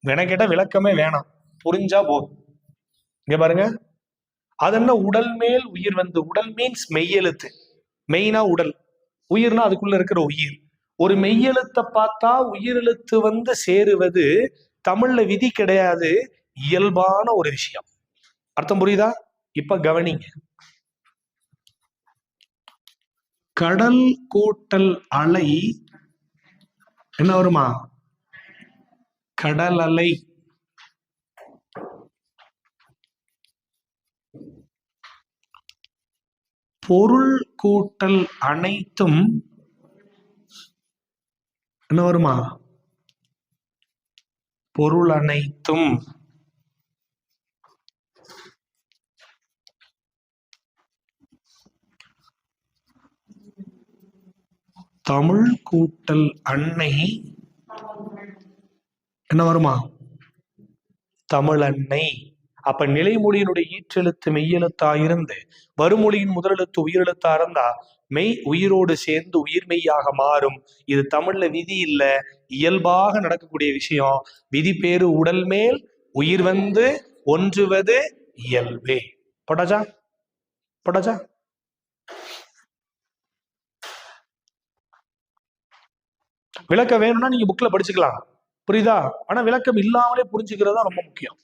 எனக்கு கேட்டா விளக்கமே வேணாம், புரிஞ்சா போதும். இங்க பாருங்க, அது என்ன உடல் மேல் உயிர் வந்து? உடல் மீன்ஸ் மெய்யெழுத்து, மெய்னா உடல், உயிர்னா அதுக்குள்ள இருக்கிற உயிர். ஒரு மெய்யெழுத்தை பார்த்தா உயிரெழுத்து வந்து சேருவது தமிழ்ல விதி கிடையாது, இயல்பான ஒரு விஷயம். அர்த்தம் புரியுதா? இப்ப கவனிங்க, கடல் கூட்டல் அலை என்ன வருமா? கடல் அலை. பொருள் கூட்டல் அனைத்தும் என்ன வருமா? பொருள் அனைத்தும். தமிழ் கூட்டல் அன்னை என்ன வருமா? தமிழன்னை. அப்ப நிலைமொழியினுடைய ஈற்றெழுத்து மெய்யெழுத்தா இருந்து வருமொழியின் முதலெழுத்து உயிரெழுத்தா இருந்தா மெய் உயிரோடு சேர்ந்து உயிர் மெய்யாக மாறும். இது தமிழ்ல விதி இல்ல, இயல்பாக நடக்கக்கூடிய விஷயம். விதி பேரு உடல் மேல் உயிர் வந்து ஒன்றுவது இயல்பே. போட்டாச்சா? போட்டாச்சா? விளக்கம் வேணும்னா நீங்க புக்ல படிச்சுக்கலாம், புரியுதா? ஆனா விளக்கம் இல்லாமலே புரிஞ்சுக்கிறதா ரொம்ப முக்கியம்.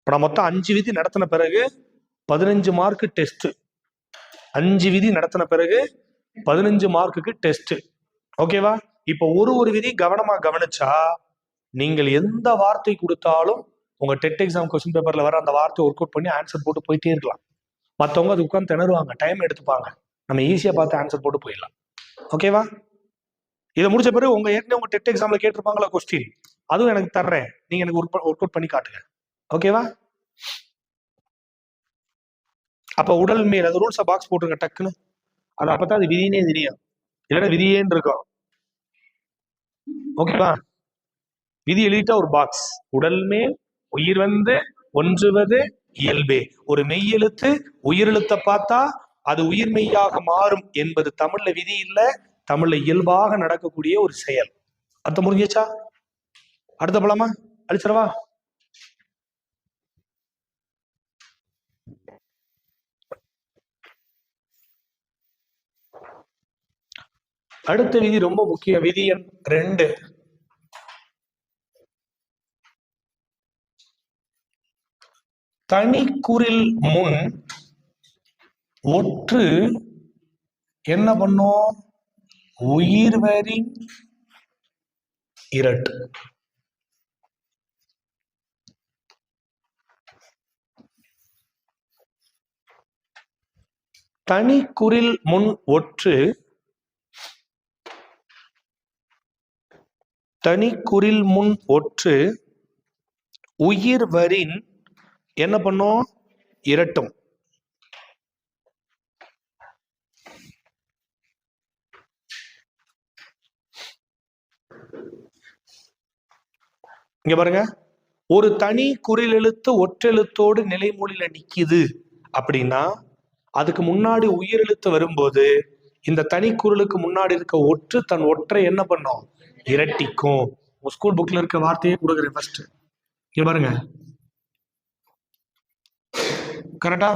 இப்ப நான் மொத்தம் 5 விதி நடத்தின பிறகு 15 மார்க் டெஸ்ட். 5 விதி நடத்தின பிறகு 15 மார்க்குக்கு டெஸ்ட். ஓகேவா? இப்ப ஒரு விதி கவனமா கவனிச்சா நீங்கள் எந்த வார்த்தை கொடுத்தாலும் உங்க டெட் எக்ஸாம் கொஸ்டின் பேப்பர்ல வர அந்த வார்த்தையை ஒர்க் அவுட் பண்ணி ஆன்சர் போட்டு போயிட்டே இருக்கலாம். மற்றவங்க அது உட்காந்து திணறுவாங்க, டைம் எடுத்துப்பாங்க. நம்ம ஈஸியா பார்த்து ஆன்சர் போட்டு போயிடலாம். ஓகேவா? இதை முடிச்ச பிறகு உங்க ஏற்கனவே உங்க டெட் எக்ஸாம்ல கேட்டிருப்பாங்களா கொஸ்டின், அதுவும் எனக்கு தர்றேன், நீங்க எனக்கு ஒர்க் அவுட் பண்ணி காட்டுங்க. ஓகேவா? அப்ப உடல் மேல் அது ரூல்ஸை பாக்ஸ் போட்டுருங்க டக்குன்னு. அது அப்பதான் அது விதினே தெரியும், இல்லைன்னா விதியேன்னு இருக்கும். ஓகேவா? விதி எழுதிட்டா ஒரு பாக்ஸ். உடல் மேல் உயிர் வந்து ஒன்றுவது இயல்பே. ஒரு மெய்யெழுத்து உயிரெழுத்தை பார்த்தா அது உயிர் மெய்யாக மாறும் என்பது தமிழ்ல விதி இல்ல, தமிழ்ல இயல்பாக நடக்கக்கூடிய ஒரு செயல். அர்த்தம் முடிஞ்சிச்சா? அடுத்த போலாமா? அடிச்சிடவா? அடுத்த விதி ரொம்ப முக்கிய, விதி எண் 2. தனிக்குறில் முன் ஒற்று என்ன பண்ணும்? உயிர்வரின் இரட்டு. தனி குறில் முன் ஒற்று தனிக்குறில் முன் ஒற்று உயிர்வரின் என்ன பண்ணும்? இரட்டும். இங்க பாருங்க, ஒரு தனி குறில் எழுத்து ஒற்றெழுத்தோடு நிலைமொழியில நிக்குது அப்படின்னா அதுக்கு முன்னாடி உயிரெழுத்து வரும்போது இந்த தனி குரலுக்கு முன்னாடி இருக்க ஒற்று தன் ஒற்றை என்ன பண்ணும்? இரட்டிக்கும். ஸ்கூல் புக்ல இருக்க வார்த்தையே கொடுக்குறேன் ஃபர்ஸ்ட். இங்க பாருங்க, கரெக்டா?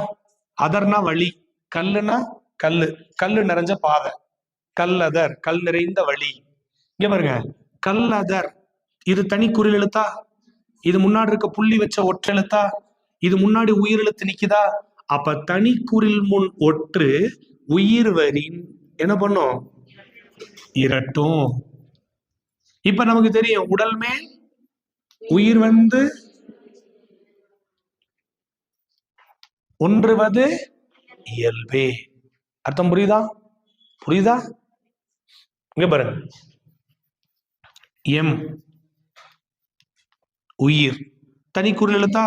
அதர்னா வழி, கல்லுனா கல்லு, கல்லு நிறைஞ்ச பாதை, கல்லதர் கல் நிறைந்த வழி. இங்க பாருங்க, கல்லதர் இது தனி குறில் எழுத்தா? இது முன்னாடி இருக்க புள்ளி வச்ச ஒற்றெழுத்தா? இது முன்னாடி உயிரெழுத்து நிக்குதா? அப்ப தனி குறில் முன் ஒற்று உயிர்வரின் என்ன பண்ணும்? இரட்டும். இப்ப நமக்கு தெரியும், உடல் மேல் உயிர் வந்து ஒன்றுவது இயல்பே. அர்த்தம் புரியுதா? புரியுதா? இங்க பாருங்க, எம் உயிர் தனி குறில் எழுத்தா?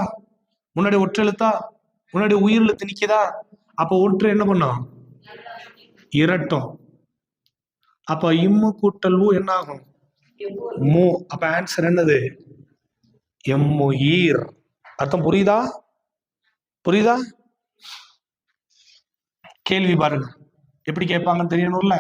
முன்னாடி ஒற்று எழுத்தா? முன்னாடி உயிர் எழுத்து நிக்குதா? அப்ப ஒற்று என்ன பண்ணும்? இரட்டும். அப்ப இம்மு கூட்டல் ஊ என்ன ஆகும்? மூ. அப்ப ஆன்சர் என்னது? எம்முயிர். அர்த்தம் புரியுதா? புரியுதா? கேள்வி பாருங்க, எப்படி கேட்பாங்கன்னு தெரியணும்ல.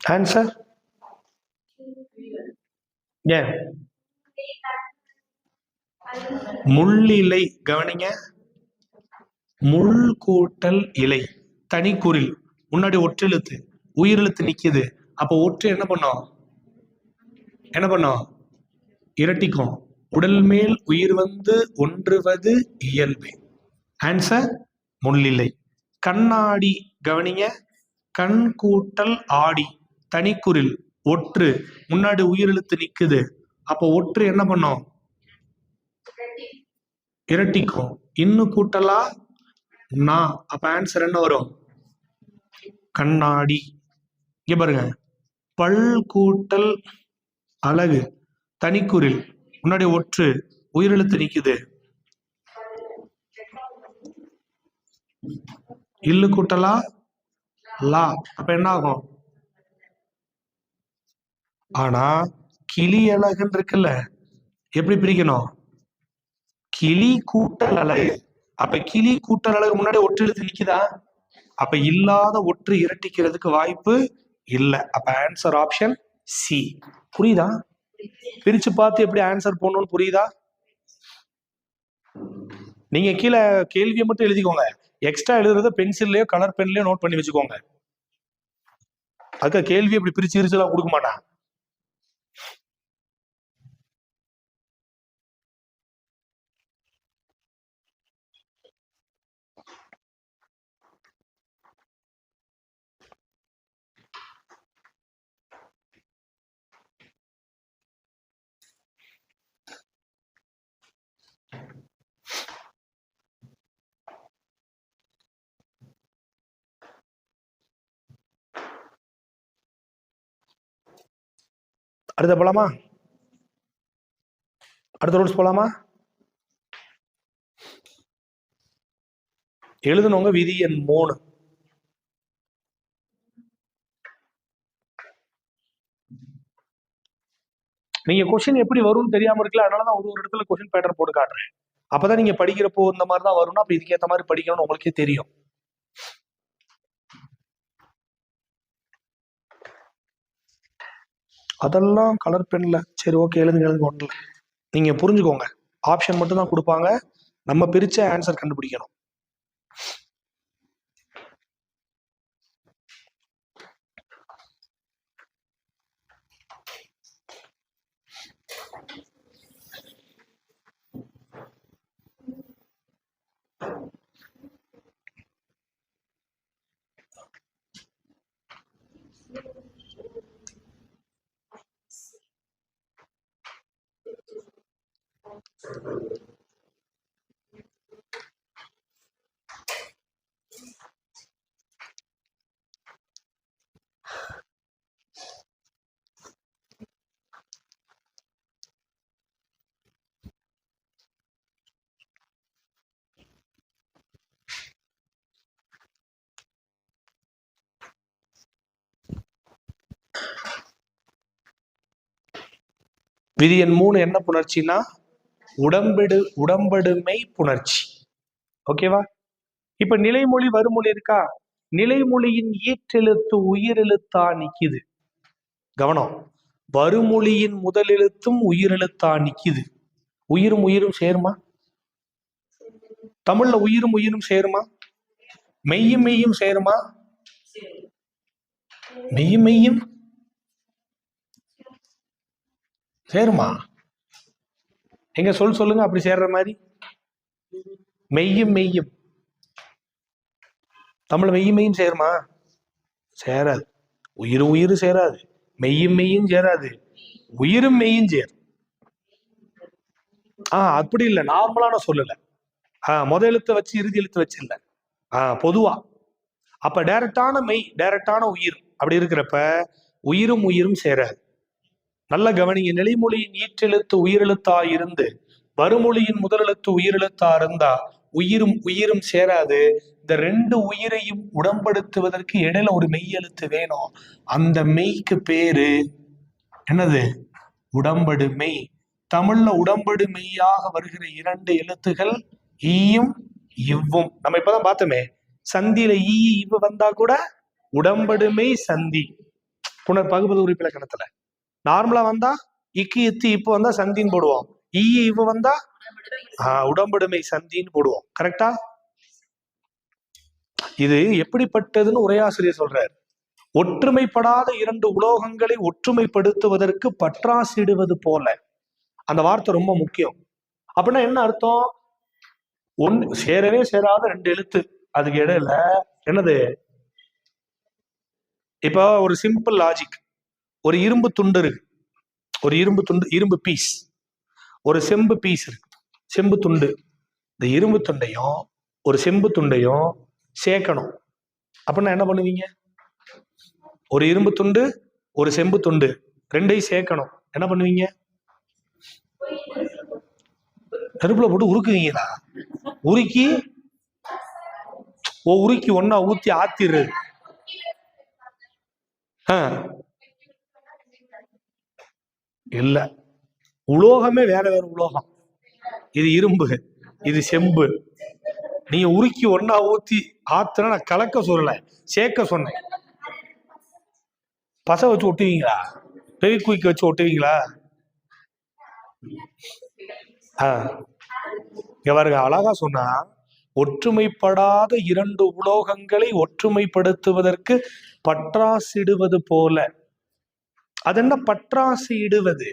ஆன்சர் ஏன்? முள்ளிலை கவனிங்க, முள் கூட்டல் இலை தனி குறில், முன்னாடி ஒற்றெழுத்து உயிரெழுத்து நிக்குது. அப்ப ஒற்று என்ன பண்ணும்? என்ன பண்ணும்? இரட்டிக்கும். உடல் மேல் உயிர் வந்து ஒன்றுவது இயல்பு. ஆன்சர் முள்ளிலை. கண்ணாடி கவனிங்க, கண் கூட்டல் ஆடி தனிக்குறில் ஒற்று, முன்னாடி உயிரெழுத்து நிக்குது. அப்ப ஒற்று என்ன பண்ணும்? இரட்டிக்கும். இன்னு கூட்டலா நா. அப்ப ஆன்சர் என்ன வரும்? கண்ணாடி. இங்க பாருங்க, பல் கூட்டல் அழகு தனிக்குறில், முன்னாடி ஒற்று உயிரெழுத்து நிக்குது. இல்லு கூட்டலா லா. அப்ப என்ன ஆகும்? ஆனா கிளி அழகுன்னு இருக்குல்ல, எப்படி பிரிக்கணும்? கிளி கூட்டல் அழகு. அப்ப கிளி கூட்டல் அழகு முன்னாடி ஒற்று எழுத்து நிக்குதா? அப்ப இல்லாத ஒற்று இரட்டிக்கிறதுக்கு வாய்ப்பு இல்லை. அப்ப ஆன்சர் ஆப்ஷன் சி. புரியுதா? பிரிச்சு பார்த்து எப்படி ஆன்சர் போடணும்னு புரியுதா? நீங்க கீழே கேள்வியை மட்டும் எழுதிக்கோங்க, எக்ஸ்ட்ரா எழுதுறத பென்சில்லயோ கலர் பென்லயோ நோட் பண்ணி வச்சுக்கோங்க. அதுக்கு கேள்வி இப்படி பிரிச்சு பிரிச்சுலாம் கொடுக்க மாட்டான். அடுத்த போலாமா? அடுத்த ரூல்ஸ் போலாமா? எழுதுனவங்க விதி எண் 3. நீங்க கொஸ்டின் எப்படி வரும்னு தெரியாம இருக்குல்ல, அதனாலதான் ஒரு இடத்துல கொஸ்டின் பேட்டர்ன் போட்டு காட்டுறேன். அப்பதான் நீங்க படிக்கிறப்போ இந்த மாதிரி தான் வரும்னா அப்ப இதுக்கேற்ற மாதிரி படிக்கணும்னு உங்களுக்கே தெரியும். அதெல்லாம் கலர் பென்ல சரி ஓகே எழுதுங்க ஒன்றுல நீங்க புரிஞ்சுக்கோங்க. ஆப்ஷன் மட்டும் தான் கொடுப்பாங்க, நம்ம பிரிச்ச ஆன்சர் கண்டுபிடிக்கணும். விதி எண் 3 என்ன புணர்ச்சினா உடம்படுமை புணர்ச்சி. ஓகேவா? இப்ப நிலைமொழி வருமொழி இருக்கா, நிலைமொழியின் ஈற்றெழுத்து உயிரெழுத்தா நிக்குது. கவனம், வருமொழியின் முதல் எழுத்தும் உயிரெழுத்தா நிக்குது. உயிரும் உயிரும் சேருமா? தமிழ்ல உயிரும் உயிரும் சேருமா? மெய்யும் மெய்யும் சேருமா? மெய்யும் மெய்யும் சேருமா? எங்க சொல்லுங்க அப்படி சேர்ற மாதிரி. மெய்யும் மெய்யும் தமிழ் மெய்யும் மெய்யும் சேருமா? சேராது. உயிரும் உயிரும் சேராது, மெய்யும் மெய்யும் சேராது, உயிரும் மெய்யும் சேரும். அப்படி இல்லை, நார்மலான சொல்லல. முத எழுத்த வச்சு இறுதி எழுத்து வச்சு இல்ல, பொதுவா. அப்ப டைரக்டான மெய் டைரக்டான உயிர் அப்படி இருக்கிறப்ப உயிரும் உயிரும் சேராது. நல்ல கவனிங்க, நிலைமொழியின் ஈற்றெழுத்து உயிரெழுத்தா இருந்து வருமொழியின் முதலெழுத்து உயிரெழுத்தா இருந்தா உயிரும் உயிரும் சேராது. இந்த ரெண்டு உயிரையும் உடம்படுத்துவதற்கு இடையில ஒரு மெய் எழுத்து வேணும். அந்த மெய்க்கு பேரு என்னது? உடம்படு மெய். தமிழ்ல உடம்படு மெய்யாக வருகிற இரண்டு எழுத்துகள் ஈயும் இவ்வும். நம்ம இப்பதான் பார்த்தோமே, சந்தியில ஈ இவ்வு வந்தா கூட உடம்படுமை சந்தி. புனர் பகுபது உறுப்பிலக்கணத்துல நார்மலா வந்தா இக்கு இத்து இப்போ வந்தா சந்தின்னு போடுவோம், ஈ இவ்வு வந்தா உடம்படுமை சந்தின்னு போடுவோம். கரெக்டா? இது எப்படிப்பட்டதுன்னு உரையாசிரியர் சொல்றார். ஒற்றுமைப்படாத இரண்டு உலோகங்களை ஒற்றுமைப்படுத்துவதற்கு பற்றாசிடுவது போல. அந்த வார்த்தை ரொம்ப முக்கியம். அப்படின்னா என்ன அர்த்தம்? சேரவே சேராத ரெண்டு எழுத்து, அதுக்கு இடையில என்னது? இப்போ ஒரு சிம்பிள் லாஜிக், ஒரு இரும்பு துண்டு இருக்கு, ஒரு இரும்பு துண்டு, இரும்பு பீஸ், ஒரு செம்பு பீஸ் இருக்கு, செம்பு துண்டு. இந்த இரும்பு துண்டையும் ஒரு செம்பு துண்டையும் சேர்க்கணும் அப்படின்னா என்ன பண்ணுவீங்க? ஒரு இரும்பு துண்டு ஒரு செம்பு துண்டு ரெண்டையும் சேர்க்கணும், என்ன பண்ணுவீங்க? நெருப்புல போட்டு உருக்குவீங்களா? உருக்கி உருக்கி ஒன்னா ஊத்தி ஆத்திடுறது. இல்ல, உலோகமே வேற வேற உலோகம். இது இரும்பு, இது செம்பு. நீங்க உருக்கி ஒன்னா ஊத்தி ஆத்துனா நான் கலக்க சொல்லல, சேர்க்க சொன்னேன். பச வச்சு ஒட்டுவீங்களா? பெரிய குயிக்க வச்சு ஒட்டுவீங்களா? பாருங்க, அழகா சொன்னா, ஒற்றுமைப்படாத இரண்டு உலோகங்களை ஒற்றுமைப்படுத்துவதற்கு பற்றாசிடுவது போல. அது என்ன பற்றாசி இடுவது?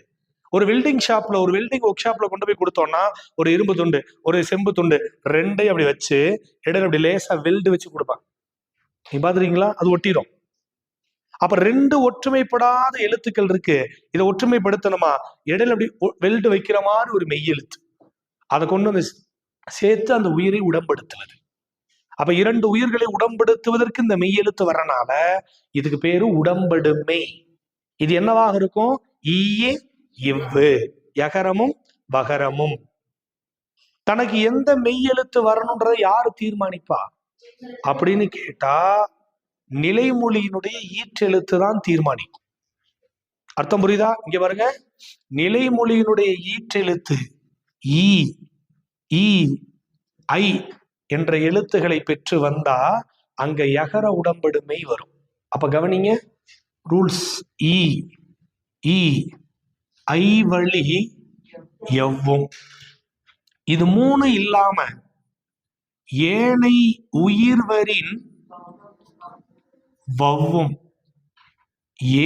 ஒரு வெல்டிங் ஷாப்ல, ஒரு வெல்டிங் ஒர்க் ஷாப்ல கொண்டு போய் கொடுத்தோம்னா ஒரு இரும்பு துண்டு ஒரு செம்பு துண்டு ரெண்டையும் அப்படி வச்சு இடையில அப்படி லேசா வெல்டு வச்சு கொடுப்பாங்க. நீ பாத்துறீங்களா? அது ஒட்டிடும். அப்ப ரெண்டு ஒற்றுமைப்படாத எழுத்துக்கள் இருக்கு, இதை ஒற்றுமைப்படுத்தணுமா? இடையில அப்படி வெல்டு வைக்கிற மாதிரி ஒரு மெய் எழுத்து, அதை கொண்டு வந்து சேர்த்து அந்த உயிரை உடம்படுத்துவது. அப்ப இரண்டு உயிர்களை உடம்படுத்துவதற்கு இந்த மெய் எழுத்து வரனால இதுக்கு பேரு உடம்படுமை. இது என்னவாக இருக்கும்? ஈயே இவ்வு, யகரமும் வகரமும். தனக்கு எந்த மெய் எழுத்து வரணும்ன்றதை யாரு தீர்மானிப்பா அப்படின்னு கேட்டா நிலைமொழியினுடைய ஈற்றெழுத்து தான் தீர்மானிக்கும். அர்த்தம் புரியுதா? இங்க பாருங்க, நிலைமொழியினுடைய ஈற்றெழுத்து ஈ ஈ ஐ என்ற எழுத்துக்களை பெற்று வந்தா அங்க யகர உடம்படுமை வரும். அப்ப கவனிங்க, ரூல்ஸ். ஈ ஈ ஐ வழி எவ்வும், இது மூணு இல்லாம ஏனை உயிர்வரின் வவ்வும்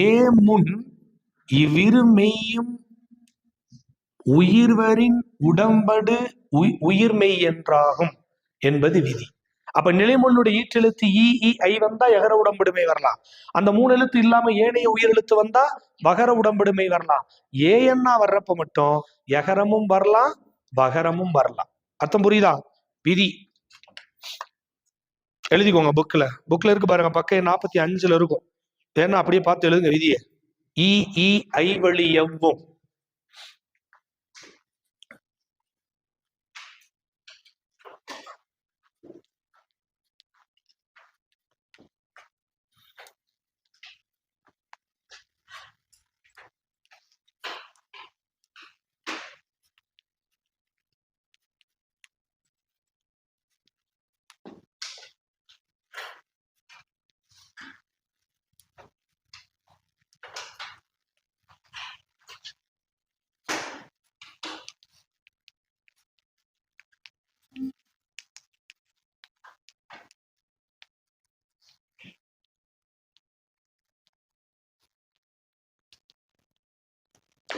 ஏ முன் இவ்விரு மெய்யும் உயிர்வரின் உடம்படு உயிர்மெய் என்றாகும் என்பது விதி. அப்ப நிலைமொழியுடைய ஈற்றெழுத்து ஈ இ ஐ வந்தா யகர உடம்படுமை வரலாம். அந்த மூணு எழுத்து இல்லாம ஏனைய உயிரெழுத்து வந்தா வகர உடம்படுமை வரலாம். ஏன்னா வர்றப்ப மட்டும் யகரமும் வரலாம் வகரமும் வரலாம். அர்த்தம் புரியுதா? விதி எழுதிக்கோங்க. புக்ல இருக்கு பாருங்க, பக்கம் 45 இருக்கும். ஏன்னா அப்படியே பார்த்து எழுதுங்க விதியை. ஈ இ ஐ வழி எவ்வும்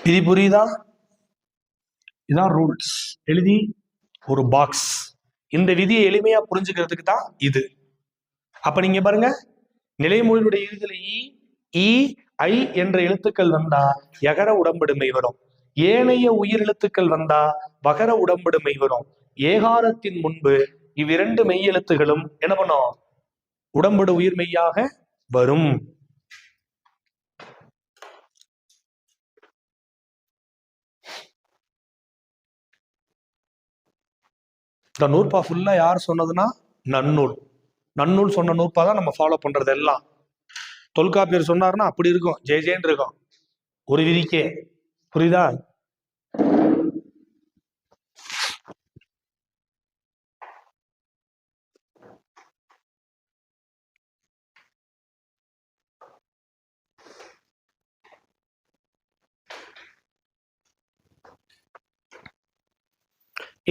விதி புரியுதா? இதான் ரூல்ஸ். எழுதி ஒரு பாக்ஸ். இந்த விதியை எளிமையா புரிஞ்சுக்கிறதுக்கு தான் இது. அப்ப நீங்க பாருங்க, நிலைமொழியுடைய இறுதியில இ ஐ என்ற எழுத்துக்கள் வந்தா யகர உடம்படுமை வரும். ஏனைய உயிர் எழுத்துக்கள் வந்தா வகர உடம்படுமை வரும். ஏகாரத்தின் முன்பு இவ்விரண்டு மெய் எழுத்துகளும் என்ன பண்ணும்? உடம்படு உயிர் மெய்யாக வரும். இந்த நூற்பா ஃபுல்லா யார் சொன்னதுன்னா நன்னூல். நன்னூல் சொன்ன நூற்பா தான் நம்ம ஃபாலோ பண்றது எல்லாம். தொல்காப்பியர் சொன்னாருன்னா அப்படி இருக்கும், ஜெயன்னு இருக்கும் ஒரு விதிக்கே. புரியுதா?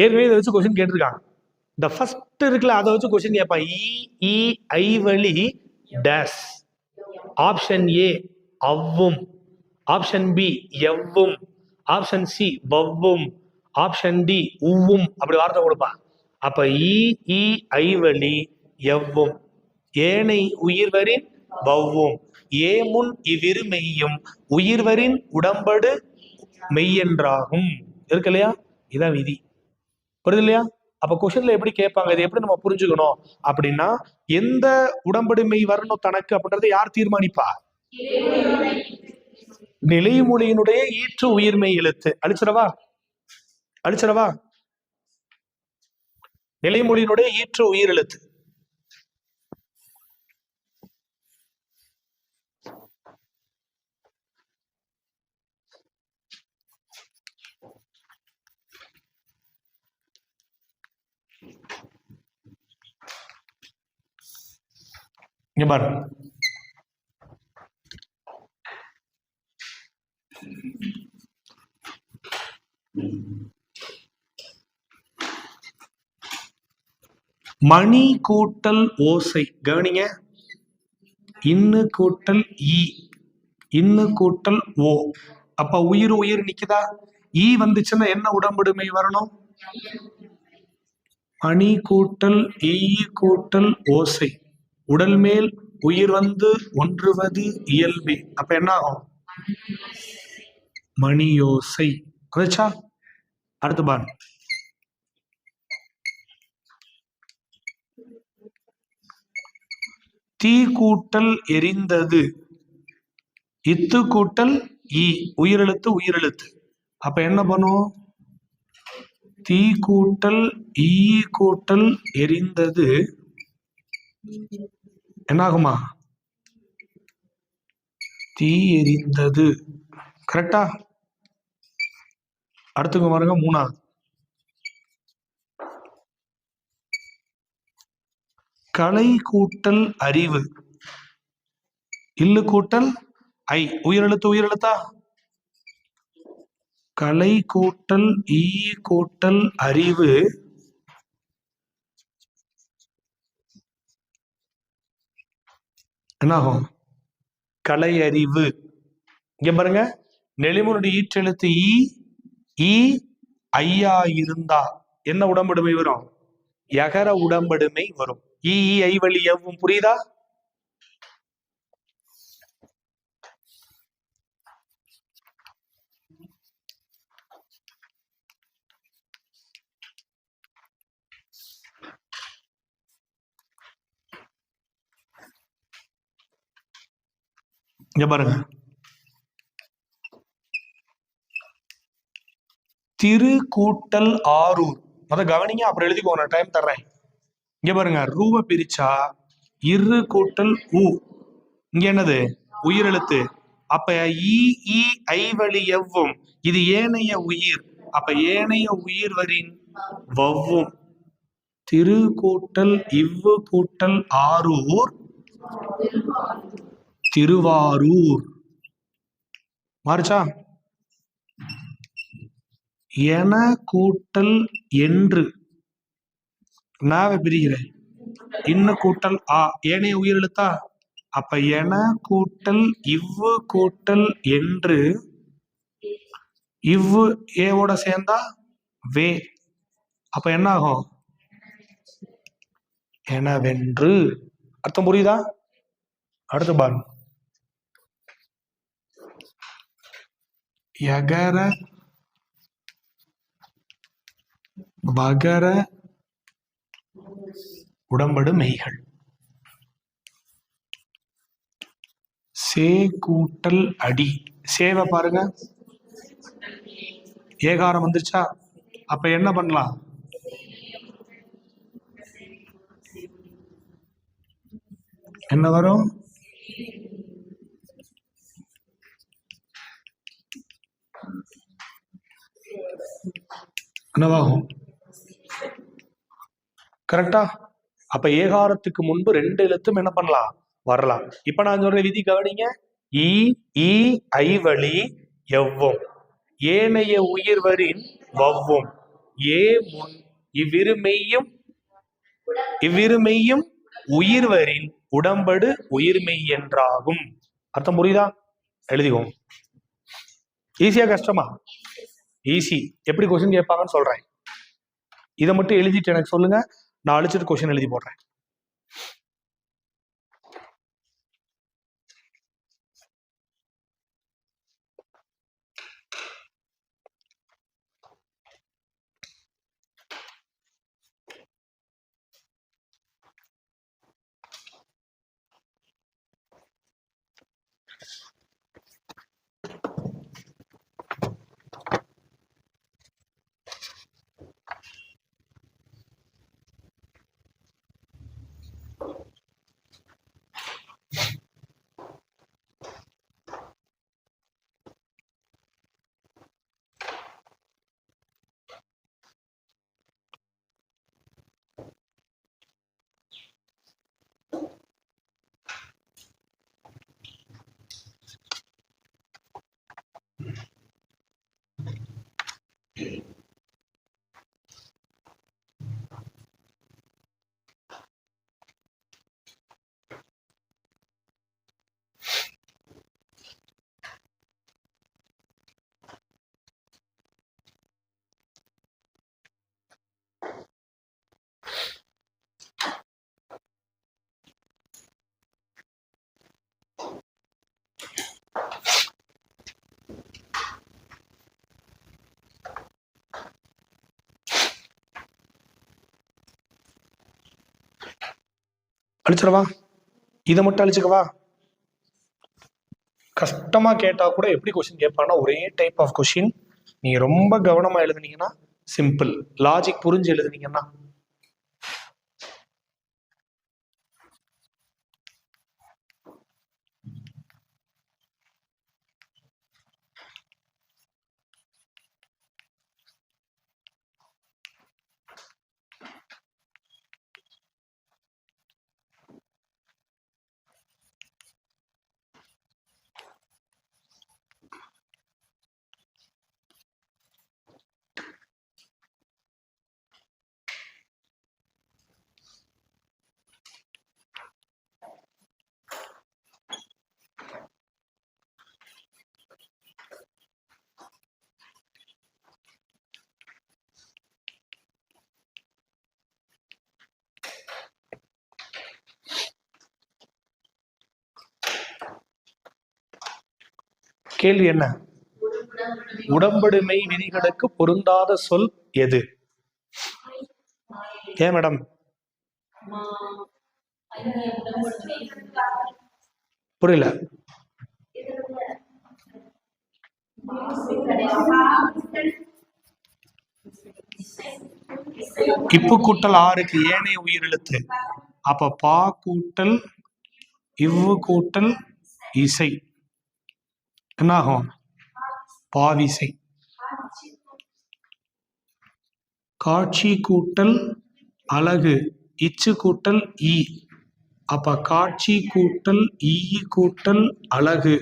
ஏற்கனவே இதை வச்சு கொஸ்டின் கேட்டிருக்காங்க. இந்த ஃபர்ஸ்ட் இருக்குல்ல, அதை வச்சு கொஸ்டின் கேட்பான். இ ஐ வழி டேஷ். ஆப்ஷன் ஏ அவ்வும், ஆப்ஷன் பி எவ்வும், ஆப்ஷன் சி வவ்வும், ஆப்ஷன் டி உவ்வும், அப்படி வார்த்தை கொடுப்பான். அப்ப இ ஐ வழி எவ்வும், ஏனை உயிர்வரின் வவ்வும், ஏ முன் இவ்விரு மெய்யும் உயிர்வரின் உடம்படு மெய்யென்றாகும். இருக்கு இல்லையா? இதான் விதி. புரியுது இல்லையா? அப்ப கொஸ்டின்ல எப்படி கேட்பாங்க, இதை எப்படி நம்ம புரிஞ்சுக்கணும் அப்படின்னா, எந்த உடம்படுமை வரணும் தனக்கு அப்படின்றத யார் தீர்மானிப்பா? நிலைமொழியினுடைய ஈற்று உயிர்மை எழுத்து. அழிச்சிடவா? நிலைமொழியினுடைய ஈற்று உயிர் எழுத்து. இங்க பாரு, மணி கூட்டல் ஓசை. கவனிங்க, இன்னு கூட்டல் ஈ, இன்னு கூட்டல் ஓ. அப்ப உயிர் நிக்குதா? ஈ வந்துச்சுன்னா என்ன உடம்படுமை வரணும்? மணி கூட்டல் ஈ கூட்டல் ஓசை. உடல் மேல் உயிர் வந்து ஒன்றுவது இயல்பு. அப்ப என்ன ஆகும்? மணியோசை. வந்துச்சா? அடுத்து பாரு, தீ கூட்டல் எரிந்தது. இத்து கூட்டல் ஈ, உயிரெழுத்து. அப்ப என்ன பண்ணும்? தீ கூட்டல் ஈ கூட்டல் எரிந்தது என்னாகுமா? தீ எரிந்தது. கரெக்டா? அடுத்துக்கு பாருங்க, மூணாவது கலை கூட்டல் அறிவு. இல்லு கூட்டல் ஐ, உயிரெழுத்து உயிரெழுத்தா? கலை கூட்டல் ஈ கூட்டல் அறிவு என்னாகும்? கலை அறிவு. இங்க பாருங்க, நெளிமுனுடைய ஈற்றெழுத்து ஈ, ஈ ஐயா இருந்தா என்ன உடம்படுமை வரும்? யகர உடம்படுமை வரும். ஈ ஐ வழி எவ்வும். புரியுதா? இங்க பாருங்க, திரு கூட்டல் ஆரூர். அத கவனிங்க, அப்புறம் எழுதிக்கோ, நான் டைம் தர்றேன். இங்க பாருங்க, ரூப பிரிச்சா இரு கூட்டல் ஊ. இங்க என்னது? உயிரெழுத்து. அப்ப ஈ ஈ ஐ வழி எவ்வும். இது ஏனைய உயிர். அப்ப ஏனைய உயிர் வரின் வவ்வும். திரு கூட்டல் இவ்வு கூட்டல் ஆரூர் திருவாரூர். மாறுச்சா? என கூட்டல் என்று நாவை பிரிக்கிறேன். இன்ன கூட்டல் ஆ, ஏனைய உயிர் எழுத்தா? அப்ப என கூட்டல் இவ்வு கூட்டல் என்று, இவ்வு ஏவோட சேர்ந்தா வே. அப்ப என்ன ஆகும்? எனவென்று. அர்த்தம் புரியுதா? அடுத்து பாருங்க, யகர வகர உடம்படு மெய்கள். சே கூட்டல் அடி. சேவை பாருங்க, ஏகாரம் வந்துருச்சா? அப்ப என்ன பண்ணலாம்? என்ன வரும்? என்னவாகும்? கரெக்டா? அப்ப ஏகாரத்துக்கு முன்பு ரெண்டு எழுத்தும் என்ன பண்ணலாம்? வரலாம். இப்ப நான் சொல்ற விதி கவனிங்க. ஈ ஈ ஐ வழி எவ்வும். ஏனைய உயிர்வரின் வவ்வும். ஏ முன் இவ்விருமெய்யும் இவ்விருமெய்யும் உயிர்வரின் உடம்படு உயிர்மெய் என்றாகும். அர்த்தம் புரியுதா? எழுதிக்கோங்க. ஈஸியா கஷ்டமா? ஈஸி. எப்படி கொஸ்டின் கேட்பாங்கன்னு சொல்றேன். இதை மட்டும் எழுதிட்டு எனக்கு சொல்லுங்க, நான் அழிச்சிட்டு கொஸ்டின் எழுதி போடுறேன். அழிச்சிடவா? இதை மட்டும் அழிச்சுக்கவா? கஷ்டமா கேட்டா கூட எப்படி கொஸ்டின் கேட்பாங்கன்னா, ஒரே டைப் ஆஃப் கொஸ்டின். நீங்க ரொம்ப கவனமா எழுதுனீங்கன்னா சிம்பிள், லாஜிக் புரிஞ்சு எழுதுனீங்கன்னா. கேள்வி என்ன? உடம்படுமை விதிகளுக்கு பொருந்தாத சொல் எது? ஏன் மேடம்? புரியல. இப்பு கூட்டல் ஆறுக்கு ஏனைய உயிரெழுத்து. அப்ப பா கூட்டல் இவ்வு கூட்டல் இசை என்ன ஆகும்? பாவிசை. காட்சி கூட்டல் அழகு இச்சு கூட்டல் ஈ. அப்ப காட்சி கூட்டல் ஈ கூட்டல் அழகு.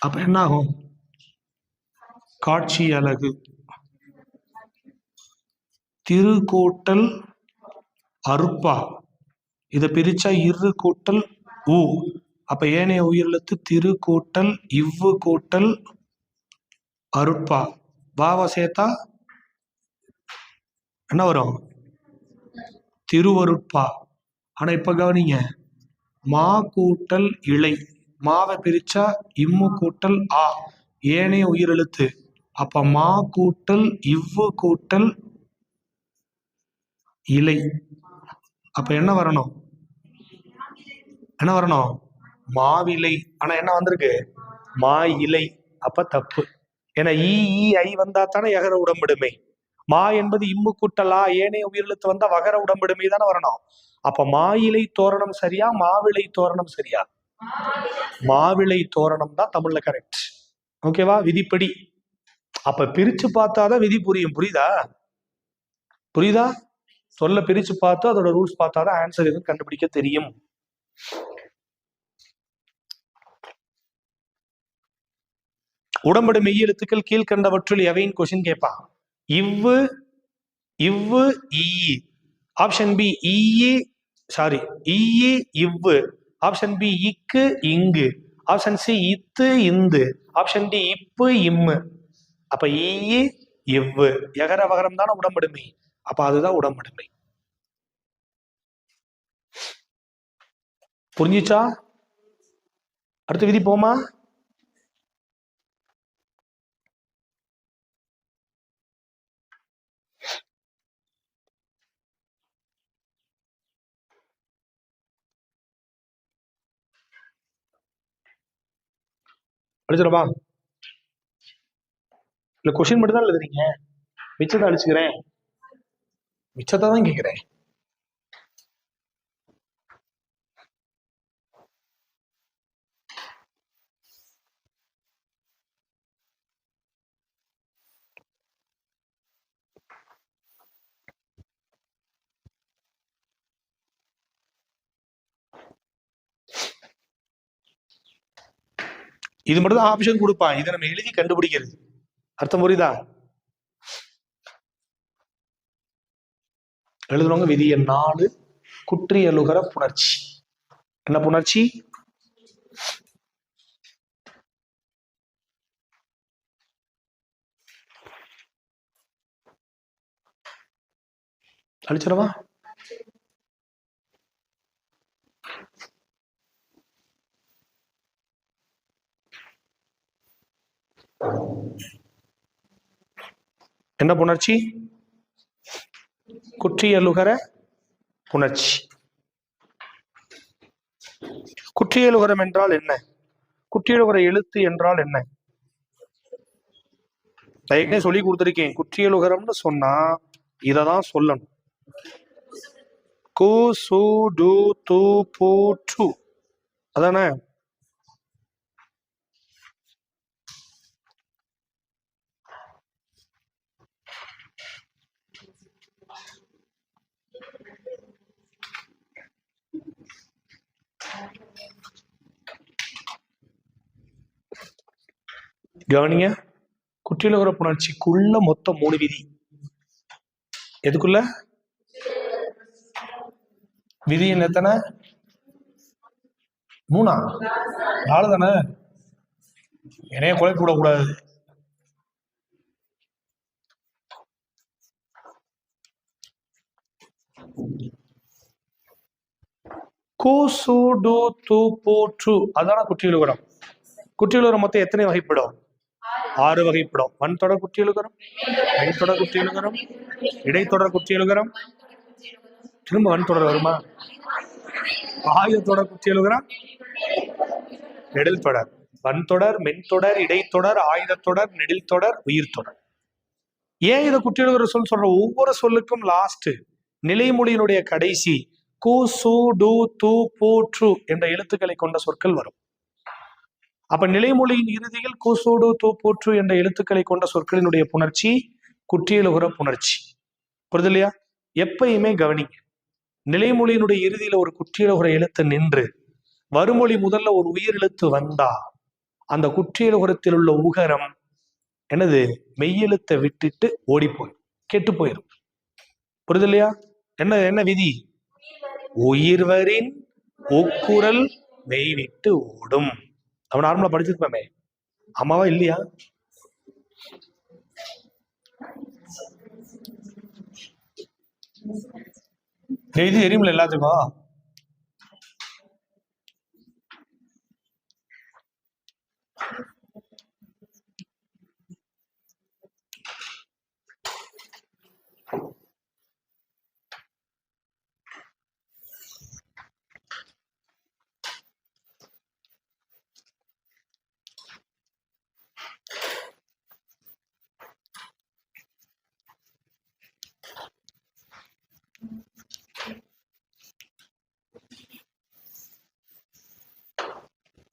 அப்ப என்ன ஆகும்? காட்சி அழகு. திரு கூட்டல் அருப்பா. இதை பிரிச்சா இரு கூட்டல் ஊ. அப்ப ஏனைய உயிரெழுத்து திரு கூட்டல் இவ்வு கூட்டல் அருட்பா. வாவ சேர்த்தா என்ன வரும்? திருவருட்பா. ஆனா இப்ப கவனிங்க, மா கூட்டல் இலை. மாவை பிரிச்சா இம்மு கூட்டல் ஆ, ஏனைய உயிரெழுத்து. அப்ப மா கூட்டல் இவ்வு கூட்டல் இலை. அப்ப என்ன வரணும்? என்ன வரணும்? மாவிலை. ஆனா என்ன வந்திருக்கு? மா இலை. அப்ப தப்பு. ஏன்னா ஈ ஐ வந்தா தானே எகர உடம்படுமை. மா என்பது இம்மு கூட்டலா, ஏனைய உயிரெழுத்து வந்தா வகர உடம்படுமை தானே வரணும். அப்ப மாயிலை தோரணம் சரியா, மாவிலை தோரணம் சரியா? மாவிலை தோரணம் தான் தமிழ்ல கரெக்ட். ஓகேவா? விதிப்படி. அப்ப பிரிச்சு பார்த்தாதான் விதி புரியும். புரியுதா? புரியுதா? சொல்ல பிரிச்சு பார்த்து அதோட ரூல்ஸ் பார்த்தாதான் ஆன்சர் எதுவும் கண்டுபிடிக்க தெரியும். உடம்படு மெய்யெழுத்துக்கள் கீழ்கண்டவற்றுள் எவையின் கொஸ்டின் கேட்பான். இவ்வு இவ்வு ஈ. ஆப்ஷன் பி ஈ சாரி ஈ இவ்வு. ஆப்ஷன் பி இக்கு இங்கு. ஆப்ஷன் சி இத்து இந்து. ஆப்ஷன் டி இப்பு இம்மு. அப்ப ஈ இவ்வு எகர வகரம் தானே உடம்படுமை. அப்ப அதுதான் உடம்படுமை. புரிஞ்சிச்சா? அடுத்த விதி போமா? அடிச்சிடவா? இல்ல கொஸ்டின் மட்டும் தான் எழுதுறீங்க. மிச்சத்தை அழிச்சுக்கிறேன். மிச்சத்தை தான் கேட்கிறேன். இது மட்டும் தான் ஆப்ஷன் கொடுப்பான். இதை நம்ம எழுதி கண்டுபிடிக்கிறது. அர்த்தம் புரியுதா? எழுதுறவங்க விதி எண் 4 குற்றியலுகர புணர்ச்சி. என்ன புணர்ச்சி? அழிச்சிடவா? என்ன புணர்ச்சி? குற்றியலுகர புணர்ச்சி. குற்றியலுகரம் என்றால் என்ன? குற்றியலுகர எழுத்து என்றால் என்ன? சொல்லி கொடுத்திருக்கேன். குற்றியலுகரம்னு சொன்னா இததான் சொல்லணும். கு சு டு து பு டு. அதானே? கவனிங்க, குற்றியலுகர புணர்ச்சிக்குள்ள மொத்தம் 3 விதி. எதுக்குள்ள விதி என்ன? எத்தனை? 3 4 தானே? என்னைய குழப்பி விடக்கூடாது. கு சு டு து பு டு அதான குற்றியலுகரம். குற்றியலுகரம் மொத்தம் எத்தனை வகைப்படும்? 6 வகைப்படும். வன்தொடர் குற்றியலுகரம், மென்தொடர் குற்றியலுகரம், இடைத்தொடர் குற்றியலுகரம், திரும்ப வன்தொடர் வருமா? ஆயுதத்தொடர் குற்றியலுகரம், நெடில் தொடர். வன்தொடர், மென்தொடர், இடைத்தொடர், ஆயுதத்தொடர், நெடில் தொடர், உயிர் தொடர். ஏன் இதை குற்றியலுகர சொல் சொல்ற? ஒவ்வொரு சொல்லுக்கும் லாஸ்ட் நிலைமொழியினுடைய கடைசி கு, சு, டு, து, பு, ட்ரு என்ற எழுத்துக்களை கொண்ட சொற்கள் வரும். அப்ப நிலைமொழியின் இறுதியில் கு, சு, டு, து, பு, ட்ரு என்ற எழுத்துக்களை கொண்ட சொற்களினுடைய புணர்ச்சி குற்றியலுகர புணர்ச்சி. புரியுது இல்லையா? எப்பயுமே கவனிங்க, நிலைமொழியினுடைய இறுதியில ஒரு குற்றியலுகர எழுத்து நின்று வருமொழி முதல்ல ஒரு உயிர் எழுத்து வந்தா அந்த குற்றியலுகரத்தில் உள்ள உகரம் என்னது? மெய்யெழுத்தை விட்டுட்டு ஓடி போயிடும், கெட்டு போயிடும். புரியுது இல்லையா? என்ன விதி? உயிர்வரின் ஒக்குரல் மெய் விட்டு ஓடும். அவன் நார்மலா படிச்சிருப்பாமே, ஆமாவா இல்லையா? இது எரியுமில்ல எல்லாத்துக்கும்.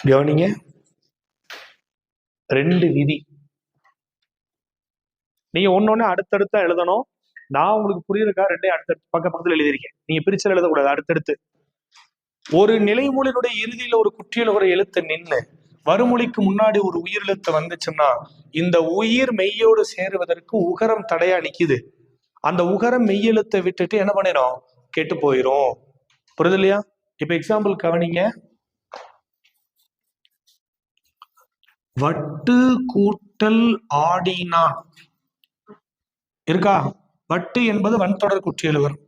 கவனிங்க, 2 விதி. நீங்க ஒன்னொன்னு அடுத்தடுத்தா எழுதணும். நான் உங்களுக்கு புரியுறக்கா 2 அடுத்தடுத்து பக்கத்துல எழுதியிருக்கேன். நீங்க பிரிச்சல் எழுதக்கூடாது. அடுத்தடுத்து ஒரு நிலைமொழியினுடைய இறுதியில ஒரு குற்றியலுகர எழுத்து நின்று வருமொழிக்கு முன்னாடி ஒரு உயிர் எழுத்து வந்துச்சுன்னா இந்த உயிர் மெய்யோடு சேருவதற்கு உகரம் தடையா நிக்குது. அந்த உகரம் மெய்யெழுத்தை விட்டுட்டு என்ன பண்ணிடும்? கெட்டு போயிரும். புரியுது இல்லையா? இப்ப எக்ஸாம்பிள் கவனிங்க. வட்டு கூட்டல் ஆடினான் இருக்கா? வட்டு என்பது வன்தொடர் குற்றியலுகரம்.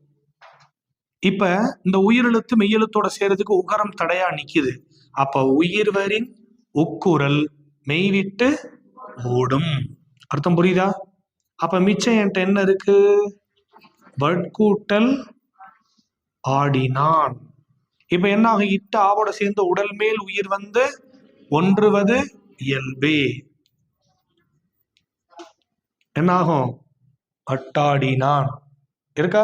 இப்ப இந்த உயிரெழுத்து மெய்யெழுத்தோட சேர்றதுக்கு உகரம் தடையா நிக்குது. அப்ப உயிர்வரின் உக்குரல் மெய்விட்டு ஓடும். அர்த்தம் புரியுதா? அப்ப மிச்சம் என்கிட்ட என்ன இருக்கு? வட்கூட்டல் ஆடினான். இப்ப என்ன ஆகும்? இட்டு ஆவோட சேர்ந்து உடல் மேல் உயிர் வந்து ஒன்றுவது இயல்பே. என்ன ஆகும்? அட்டாடினான் இருக்கா?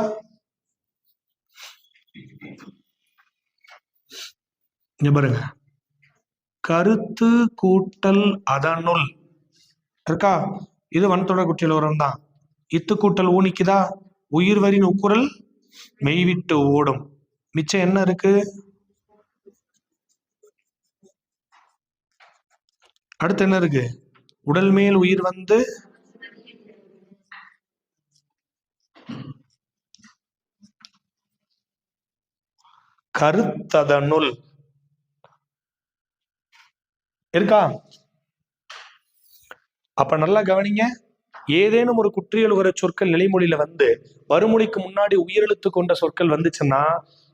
இங்க பாருங்க, கருத்து கூட்டல் அதனுள் இருக்கா? இது வன்தொடர் குற்றியலுகரம் தான். இத்து கூட்டல் ஊனிக்குதா? உயிர்வரின் உக்குரல் மெய்விட்டு ஓடும். மிச்சம் என்ன இருக்கு? அடுத்து என்ன இருக்கு? உடல் மேல் உயிர் வந்து கருத்ததனுள் இருக்கா? அப்ப நல்லா கவனிங்க, ஏதேனும் ஒரு குற்றியலுகர சொற்கள் நிலைமொழியில வந்து வருமொழிக்கு முன்னாடி உயிரெழுத்து கொண்ட சொற்கள் வந்துச்சுன்னா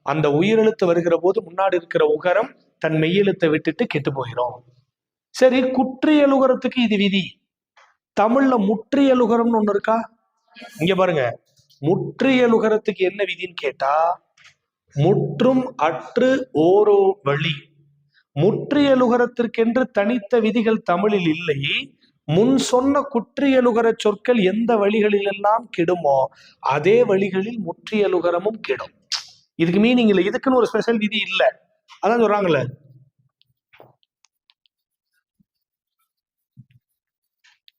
அந்த உயிரெழுத்து வருகிற போது முன்னாடி இருக்கிற உகரம் தன் மெய்யெழுத்தை விட்டுட்டு கெட்டு போயிடும். சரி, குற்றியலுகரத்துக்கு இது விதி. தமிழ்ல முற்றியலுகரம்னு ஒண்ணு இருக்கா? இங்க பாருங்க, முற்றியலுகரத்துக்கு என்ன விதின்னு கேட்டா, முற்றும் அற்று ஓரோ வழி. முற்றியலுகரத்திற்கென்று தனித்த விதிகள் தமிழில் இல்லை. முன் சொன்ன குற்றியலுகர சொற்கள் எந்த வழிகளில் எல்லாம் கெடுமோ அதே வழிகளில் முற்றியலுகரமும் கெடும். இதுக்கு மீனிங் இல்லை, இதுக்குன்னு ஒரு ஸ்பெஷல் விதி இல்லை. அதான் சொல்றாங்கல்ல,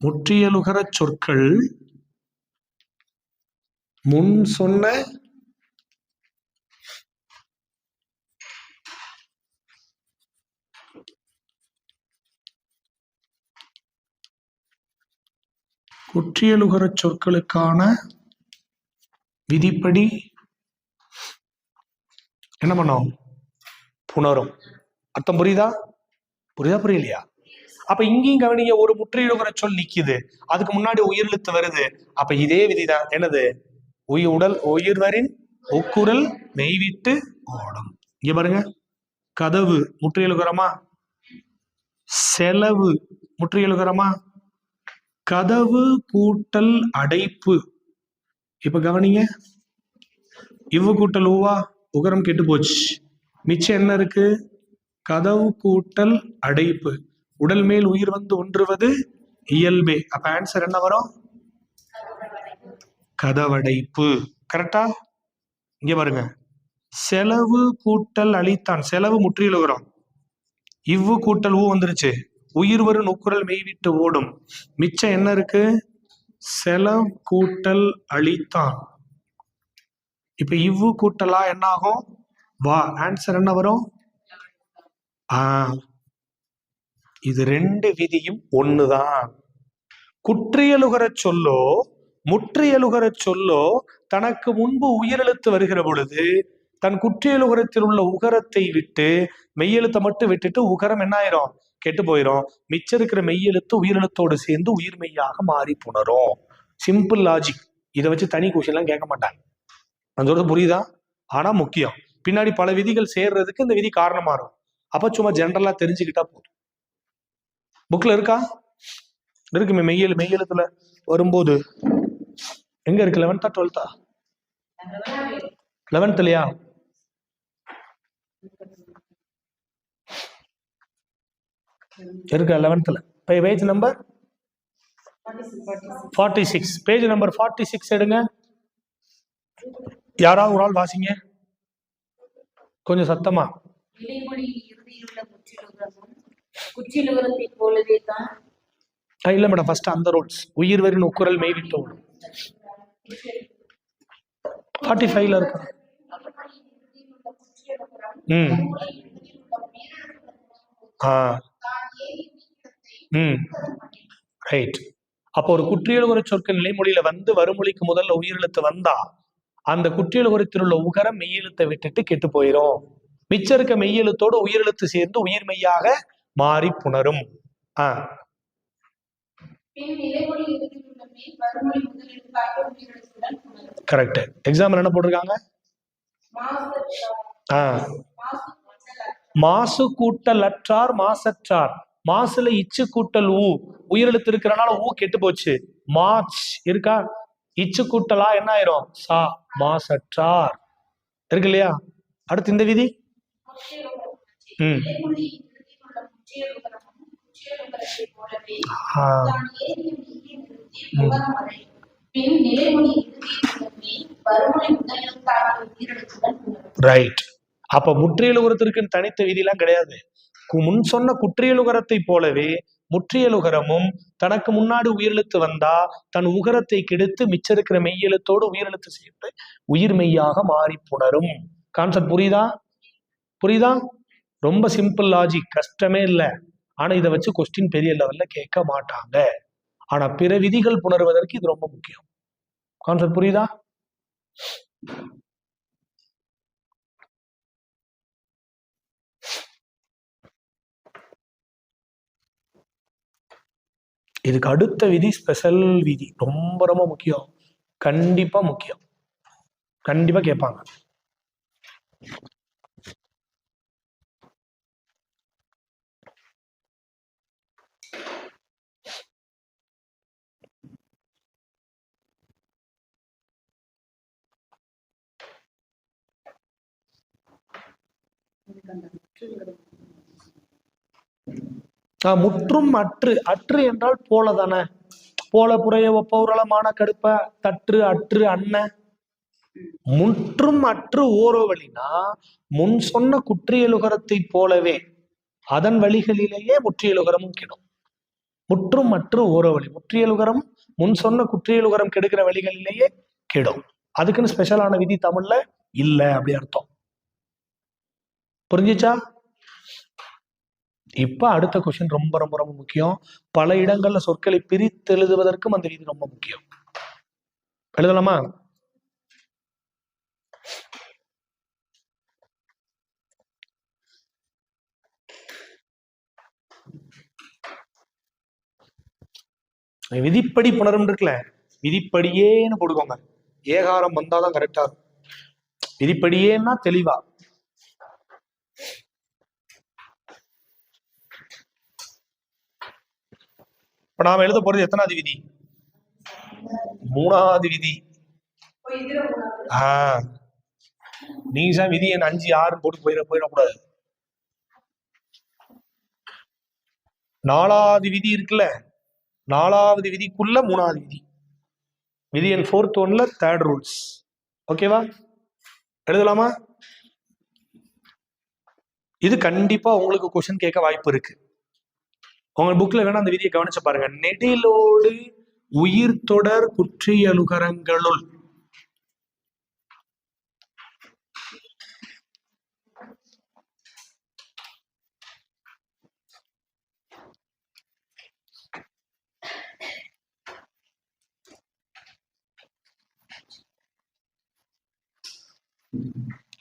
முற்றியலுகர சொற்கள் முன் சொன்ன குற்றியலுகர சொற்களுக்கான விதிப்படி என்ன பண்ணோம்? புணரும். அர்த்தம் புரியுதா? புரியலையா? அப்ப இங்கேயும் கவனிங்க, ஒரு முற்றியலுகர சொல் நிக்குது, அதுக்கு முன்னாடி உயிரெழுத்து வருது. அப்ப இதே விதிதான். என்னது? உயிர்வரின் ஒக்குரல் மெய்விட்டு ஓடும். இங்க பாருங்க, கதவு முற்றியலுகரமா? செலவு முற்று எழுகிறோமா? கதவு கூட்டல் அடைப்பு. இப்ப கவனிங்க, இவ்வு கூட்டல் ஊவா, உகரம் கெட்டு போச்சு. மிச்சம் என்ன இருக்கு? கதவு கூட்டல் அடைப்பு. உடல் மேல் உயிர் வந்து ஒன்றுவது இயல்பே. அப்ப ஆன்சர் என்ன வரும்? கதவடைப்பு. கரெக்டா? இங்க பாருங்க, செலவு கூட்டல் அழித்தான். செலவு முற்றிலுகிறோம். இவ்வு கூட்டல் ஊ வந்துருச்சு. உயிர் வரும் நுக்குரல் மெய்விட்டு ஓடும். மிச்சம் என்ன இருக்கு? செலவு கூட்டல் அழித்தான். இப்ப இவ்வு கூட்டலா என்ன ஆகும்? வா. ஆன்சர் என்ன வரும்? இது ரெண்டு விதியும் ஒண்ணுதான். குற்றியலுகர சொல்லோ முற்றியலுகர சொல்லோ தனக்கு முன்பு உயிரெழுத்து வருகிற பொழுது தன் குற்றியலுகரத்தில் உள்ள உகரத்தை விட்டு மெய்யெழுத்தை மட்டும் விட்டுட்டு உகரம் என்ன ஆயிரும்? கெட்டு போயிரும். மிச்சம் இருக்கிற மெய்யெழுத்து உயிரெழுத்தோடு சேர்ந்து உயிர் மெய்யாக மாறி புணரும். Simple logic. இதை வச்சு தனி கொஸ்டின்லாம் கேட்க மாட்டாங்க. நான் சொல்றது புரியுதா? ஆனா முக்கியம். பின்னாடி பல விதிகள் சேர்றதுக்கு இந்த விதி காரணமா இருக்கும். அப்ப சும்மா ஜென்ரலா தெரிஞ்சுக்கிட்டா போதும். புக்ல இருக்கா? இருக்குமே. மெய்யெழுத்துல வரும்போது எங்க இருக்கு? 11th 12th? 11th இல்லையா? இருக்கு 11th. Page number 46. Page number 46 எடுங்க. யாராவது ஒரு ஆள் வாசிங்க கொஞ்சம் சத்தமா. இல்ல மேடம், ஃபர்ஸ்ட் அந்த ரூல்ஸ். உயிர் வரின் உக்குரல் மெய்விட்டு ஓடும். 45ல இருக்கு. ரைட். அப்போ ஒரு குற்றியலுகர சொற்கள் நிலைமொழியில வந்து வருமொழிக்கு முதல்ல உயிரெழுத்து வந்தா அந்த குற்றியலுகரத்தில் உள்ள உகரம் மெய்யெழுத்தை விட்டுட்டு கெட்டு போயிடும். மிச்சம் இருக்க மெய்யெழுத்தோடு உயிரெழுத்து சேர்ந்து உயிர் மெய்யாக மாறி புணரும். கரெக்ட். எக்ஸாம்பிள் என்ன போட்டிருக்காங்க? மாசு கூட்டல் அற்றார் மாசற்றார். மாசுல இச்சு கூட்டல் ஊ, உயிரெழுத்து இருக்கிறனால ஊ கெட்டு போச்சு. மாச் இருக்கா? இச்சு கூட்டலா என்ன ஆயிரும்? சா. மாசற்றார் இருக்கு இல்லையா? அடுத்து இந்த விதி. ரைட். அப்ப முற்றியலுகரத்திற்கு தனித்த விதியெல்லாம் கிடையாது. முன் சொன்ன குற்றியலுகரத்தை போலவே முற்றியலுகரமும் தனக்கு முன்னாடி உயிரெழுத்து வந்தா தன் உகரத்தை கெடுத்து மிச்சம் இருக்கிற மெய்யெழுத்தோடு உயிரெழுத்து சேர்த்து உயிர் மெய்யாக மாறி புணரும். கான்செப்ட் புரியுதா? புரியுதா? ரொம்ப சிம்பிள் லாஜிக், கஷ்டமே இல்லை. ஆனா இதை வச்சு கொஸ்டின் பெரிய லெவல்ல கேட்க மாட்டாங்க. ஆனா பிற விதிகள் புணர்வதற்கு இது ரொம்ப முக்கியம். கான்செப்ட் புரியுதா? இதுக்கு அடுத்த விதி ஸ்பெஷல் விதி, ரொம்ப ரொம்ப முக்கியம். கண்டிப்பா முக்கியம், கண்டிப்பா கேட்பாங்க. முற்றும் அற்று. அற்று என்றால் போல தானே. போல புறைய ஒப்பவுரளமான கடுப்ப தற்று அற்று அன்ன. முற்றும் அற்று ஓரோ வழினா முன் சொன்ன குற்றியலுகரத்தை போலவே அதன் வழிகளிலேயே முற்றியலுகரமும் கெடும். முற்றும் அற்று ஓரோ வழி. முற்றியலுகரம் முன் சொன்ன குற்றியலுகரம் கெடுக்கிற வழிகளிலேயே கெடும். அதுக்குன்னு ஸ்பெஷலான விதி தமிழ்ல இல்ல, அப்படி அர்த்தம். புரிஞ்சிச்சா? இப்ப அடுத்த கொஸ்டின் ரொம்ப ரொம்ப ரொம்ப முக்கியம். பல இடங்கள்ல சொற்களை பிரித்து எழுதுவதற்கும் அந்த விதி ரொம்ப முக்கியம். எழுதலாமா? விதிப்படி புணரும் இருக்குல்ல, விதிப்படியேன்னு போடுவாங்க. ஏகாரம் வந்தாதான் கரெக்டா இருக்கும். விதிப்படியேன்னா தெளிவா. இப்ப நாம எழுத போறது எத்தனாவது விதி? மூணாவது விதி. நீங்க விதி என் 5 6 போட்டு போயிடக்கூடாது. 4வது விதி இருக்குல்ல, 4வது விதிக்குள்ள 3வது விதி. விதி என் 4th ஒன்ல 3rd ரூல்ஸ். ஓகேவா? எழுதலாமா? இது கண்டிப்பா உங்களுக்கு கொஸ்டின் கேட்க வாய்ப்பு இருக்கு. உங்க புக்ல வேணா அந்த விதியை கவனிச்சு பாருங்க. நெடிலோடு உயிர் தொடர் குற்றியலுகரங்களுள்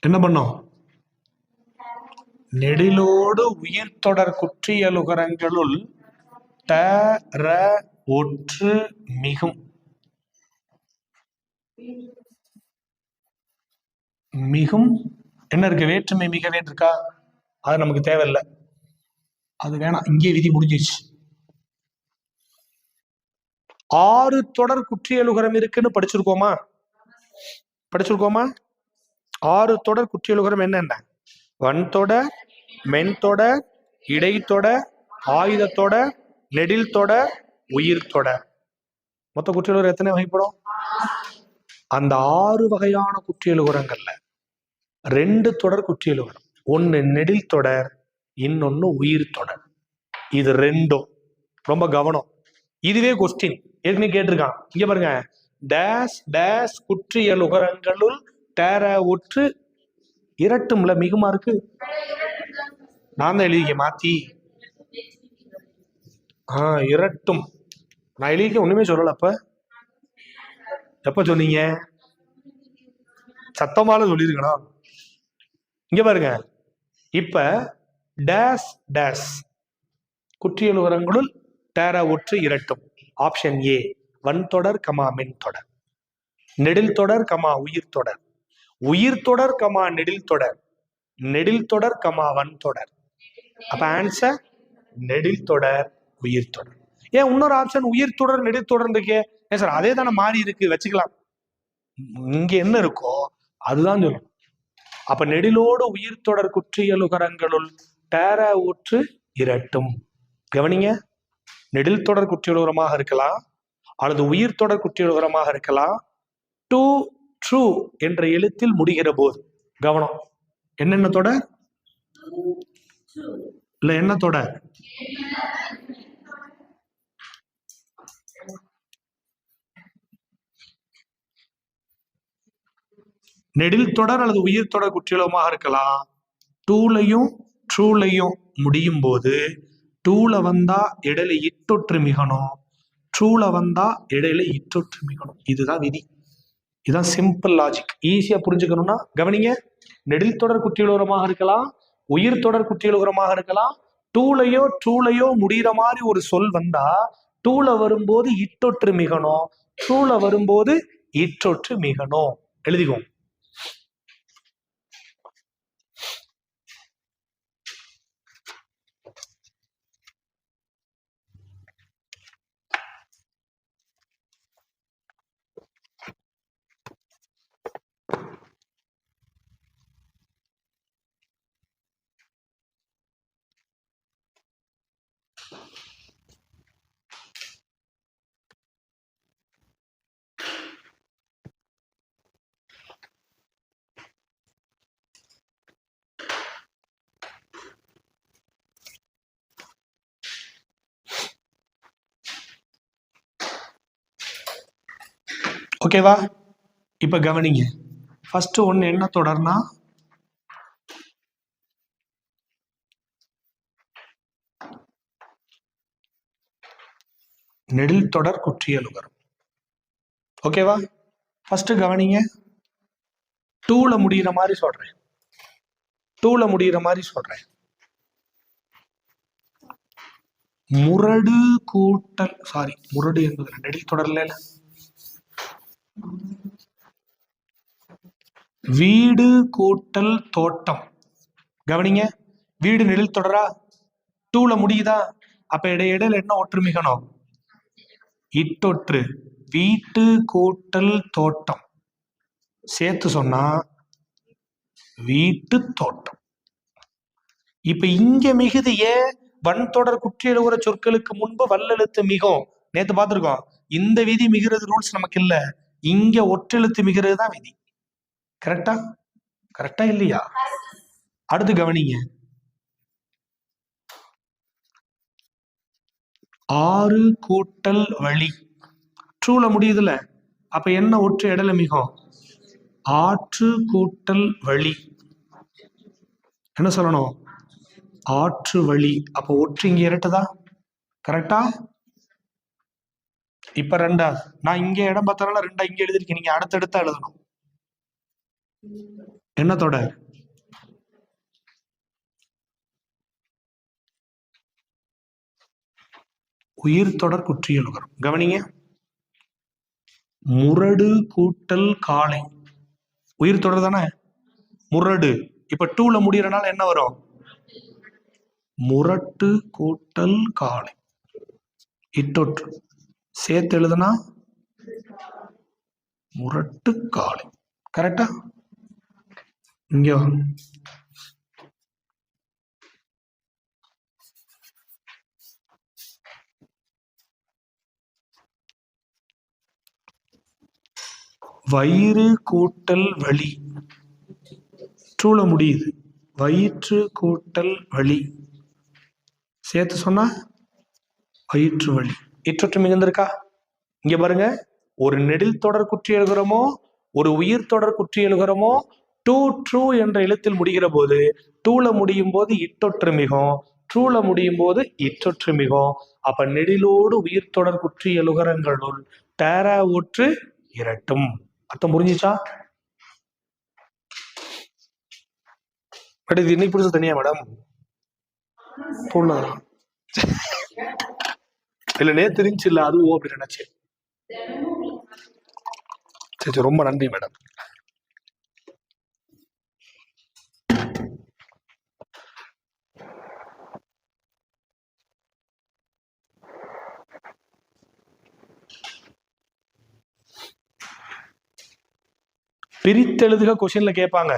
என்ன பண்ணோம்? நெடிலோடு உயிர் தொடர் குற்றியலுகரங்களுள் தர ஒற்று மிகும். மிகும் என்ன இருக்கு? வேற்றுமை மிகவே இருக்கா? அது நமக்கு தேவையில்லை, அது வேணாம். இங்கே விதி முடிஞ்சிச்சு. 6 தொடர் குற்றியலுகரம் இருக்குன்னு படிச்சிருக்கோமா? 6 தொடர் குற்றியலுகரம் என்னென்ன? வன்தொடர், மென்தொடர், இடைத்தொடர், ஆயுதத்தொடர், நெடில் தொடர், உயிர் தொடர். மொத்த குற்றியலுகரம் எத்தனை வகைப்படும்? அந்த 6 வகையான குற்றியலுகரங்கள்ல 2 தொடர் குற்றியலுகரம். ஒன்னு நெடில் தொடர், இன்னொன்னு உயிர் தொடர். இது 2ம் ரொம்ப கவனம். இதுவே கொஸ்டின் ஏற்கனவே கேட்டிருக்கான். இங்க பாருங்க, டேஸ் டேஸ் குற்றியலுகரங்களுள் தேர ஒற்று இரட்டும்ல மிகுமா இருக்கு. நான் தான் எழுதிக்க மாத்தி இரட்டும். நான் எழுதிக்க ஒண்ணுமே சொல்லல. எப்ப சொன்னீங்க? சத்தமால சொல்லிருக்கணும். இங்க பாருங்க, இப்ப டேஸ் டேஸ் குற்றியலுகரங்களுள் தேர ஒற்று இரட்டும். ஆப்ஷன் ஏ வன்தொடர் கமா மென் தொடர், நெடில் தொடர் கமா உயிர் தொடர், உயிர் தொடர் கமா நெடில் தொடர், நெடில் தொடர் கமா வன் தொடர். அப்ப ஆன்சர் நெடில் தொடர் உயிர் தொடர். ஏன் இன்னொரு ஆப்ஷன் உயிர் தொடர் நெடில் தொடர் இருக்கே? ஏன் சார் அதே தானே மாறி இருக்கு, வச்சுக்கலாம். இங்க என்ன இருக்கோ அதுதான் சொல்லணும். அப்ப நெடிலோடு உயிர் தொடர் குற்றியலுகரங்களுள் தேர ஒற்று இரட்டும். கவனிங்க, நெடில் தொடர் குற்றியலுகரமாக இருக்கலாம் அல்லது உயிர் தொடர் குற்றியலுகரமாக இருக்கலாம். டு ட்ரூ என்ற எழுத்தில் முடிகிற போது கவனம். என்னென்ன தொடர்? இல்ல என்ன தொடர்? நெடில் தொடர் அல்லது உயிர் தொடர் குற்றியலுகரமாக இருக்கலாம். டூலையும் ட்ரூலையும் முடியும் போது டூல வந்தா இடையில இட்டொற்று மிகணும், ட்ரூல வந்தா இடையில இட்டொற்று மிகணும். இதுதான் விதி. இதுதான் சிம்பிள் லாஜிக். ஈஸியா புரிஞ்சுக்கணும்னா கவனிங்க. நெடில் தொடர் குற்றியலுகரமாக இருக்கலாம், உயிர் தொடர் குற்றியலுகரமாக இருக்கலாம். டூலையோ ட்ரூலையோ முடிகிற மாதிரி ஒரு சொல் வந்தா டூல வரும்போது இட்டொற்று மிகணும், ட்ரூல வரும்போது இட்டொற்று மிகணும். எழுதிக்கோ. ஓகேவா? இப்ப கவனிங்க. ஃபர்ஸ்ட் ஒன்னு என்ன தொடர்னா நெடில் தொடர் குற்றியலுகரம். ஓகேவா? ஃபர்ஸ்ட் கவனிங்க, டூல முடிகிற மாதிரி சொல்றேன். டூல முடிகிற மாதிரி சொல்றேன். முரடு கூட்டல், சாரி முரடு என்பது நெடில் தொடர்ல. வீடு கூட்டல் தோட்டம். கவனிங்க, வீடு நெடில் தொடரா? டூல முடியுதா? அப்ப இடையில என்ன ஒற்று மிகணும்? இட்டொற்று வீட்டு கூட்டல் தோட்டம் சேர்த்து சொன்னா வீட்டு தோட்டம். இப்ப இங்க மிகுதி ஏன் வன்தொடர் குற்றியலுகிற சொற்களுக்கு முன்பு வல்லெழுத்து மிகும். நேத்து பார்த்திருக்கோம். இந்த விதி மிகிறது ரூல்ஸ் நமக்கு இல்ல, இங்க ஒற்றெழுத்து மிகிறது தான் விதி. கரெக்டா? கரெக்டா இல்லையா? அடுத்து கவனிங்க. ஆறு கூட்டல் வழி ட்ரூல முடியுதுல, அப்ப என்ன ஒற்று இடையில மிகும்? ஆற்று கூட்டல் வழி. என்ன சொல்லணும்? ஆற்று வழி. அப்ப ஒற்று இங்க இரட்டுதா? கரெக்டா? இப்ப ரெண்டா, நான் இங்க இடம் பார்த்தாலும் ரெண்டா இங்க எழுதிருக்கேன், நீங்க அடுத்தடுத்து எழுதணும். என்ன தொடர்? உயிர் தொடர் குற்றியலுகரம். கவனிங்க. முரடு கூட்டல் காளை உயிர் தொடர் தானே? முரடு. இப்ப டூல முடியறனால என்ன வரும்? முரட்டு கூட்டல் காளை. இட்டொற்று சேர்த்து எழுதுனா முரட்டு காளை. கரெக்டா? இங்க வயிறு கூட்டல் வலி ட்ரூல முடியுது. வயிற்று கூட்டல் வலி சேர்த்து சொன்னா வயிற்று வலி. இற்றொற்று மிகுந்திருக்கா? இங்க பாருங்க, ஒரு நெடில் தொடர் குற்றி எழுகிறோமோ ஒரு உயிர் தொடர் குற்றி எழுகிறோமோ டூ ட்ரூ என்ற எழுத்தில் முடிகிற போது டூல முடியும் போது இட்டொற்று மிகும், ட்ரூல முடியும் போது இற்றொற்று மிகும். அப்ப நெடிலோடு உயிர் தொடர் குற்றி எழுகரங்களுள் டேரா ஒற்று இரட்டும். அர்த்தம் புரிஞ்சிச்சா? இது இன்னைக்கு புரிஞ்சு தனியா மேடம் போடலாம் இல்ல, நேத்து இருந்துச்சு இல்ல, அதுவும் அப்படி நினைச்சு. சரி, ரொம்ப நன்றி மேடம். பிரித்தெழுதுக கொஸ்டின்ல கேட்பாங்க.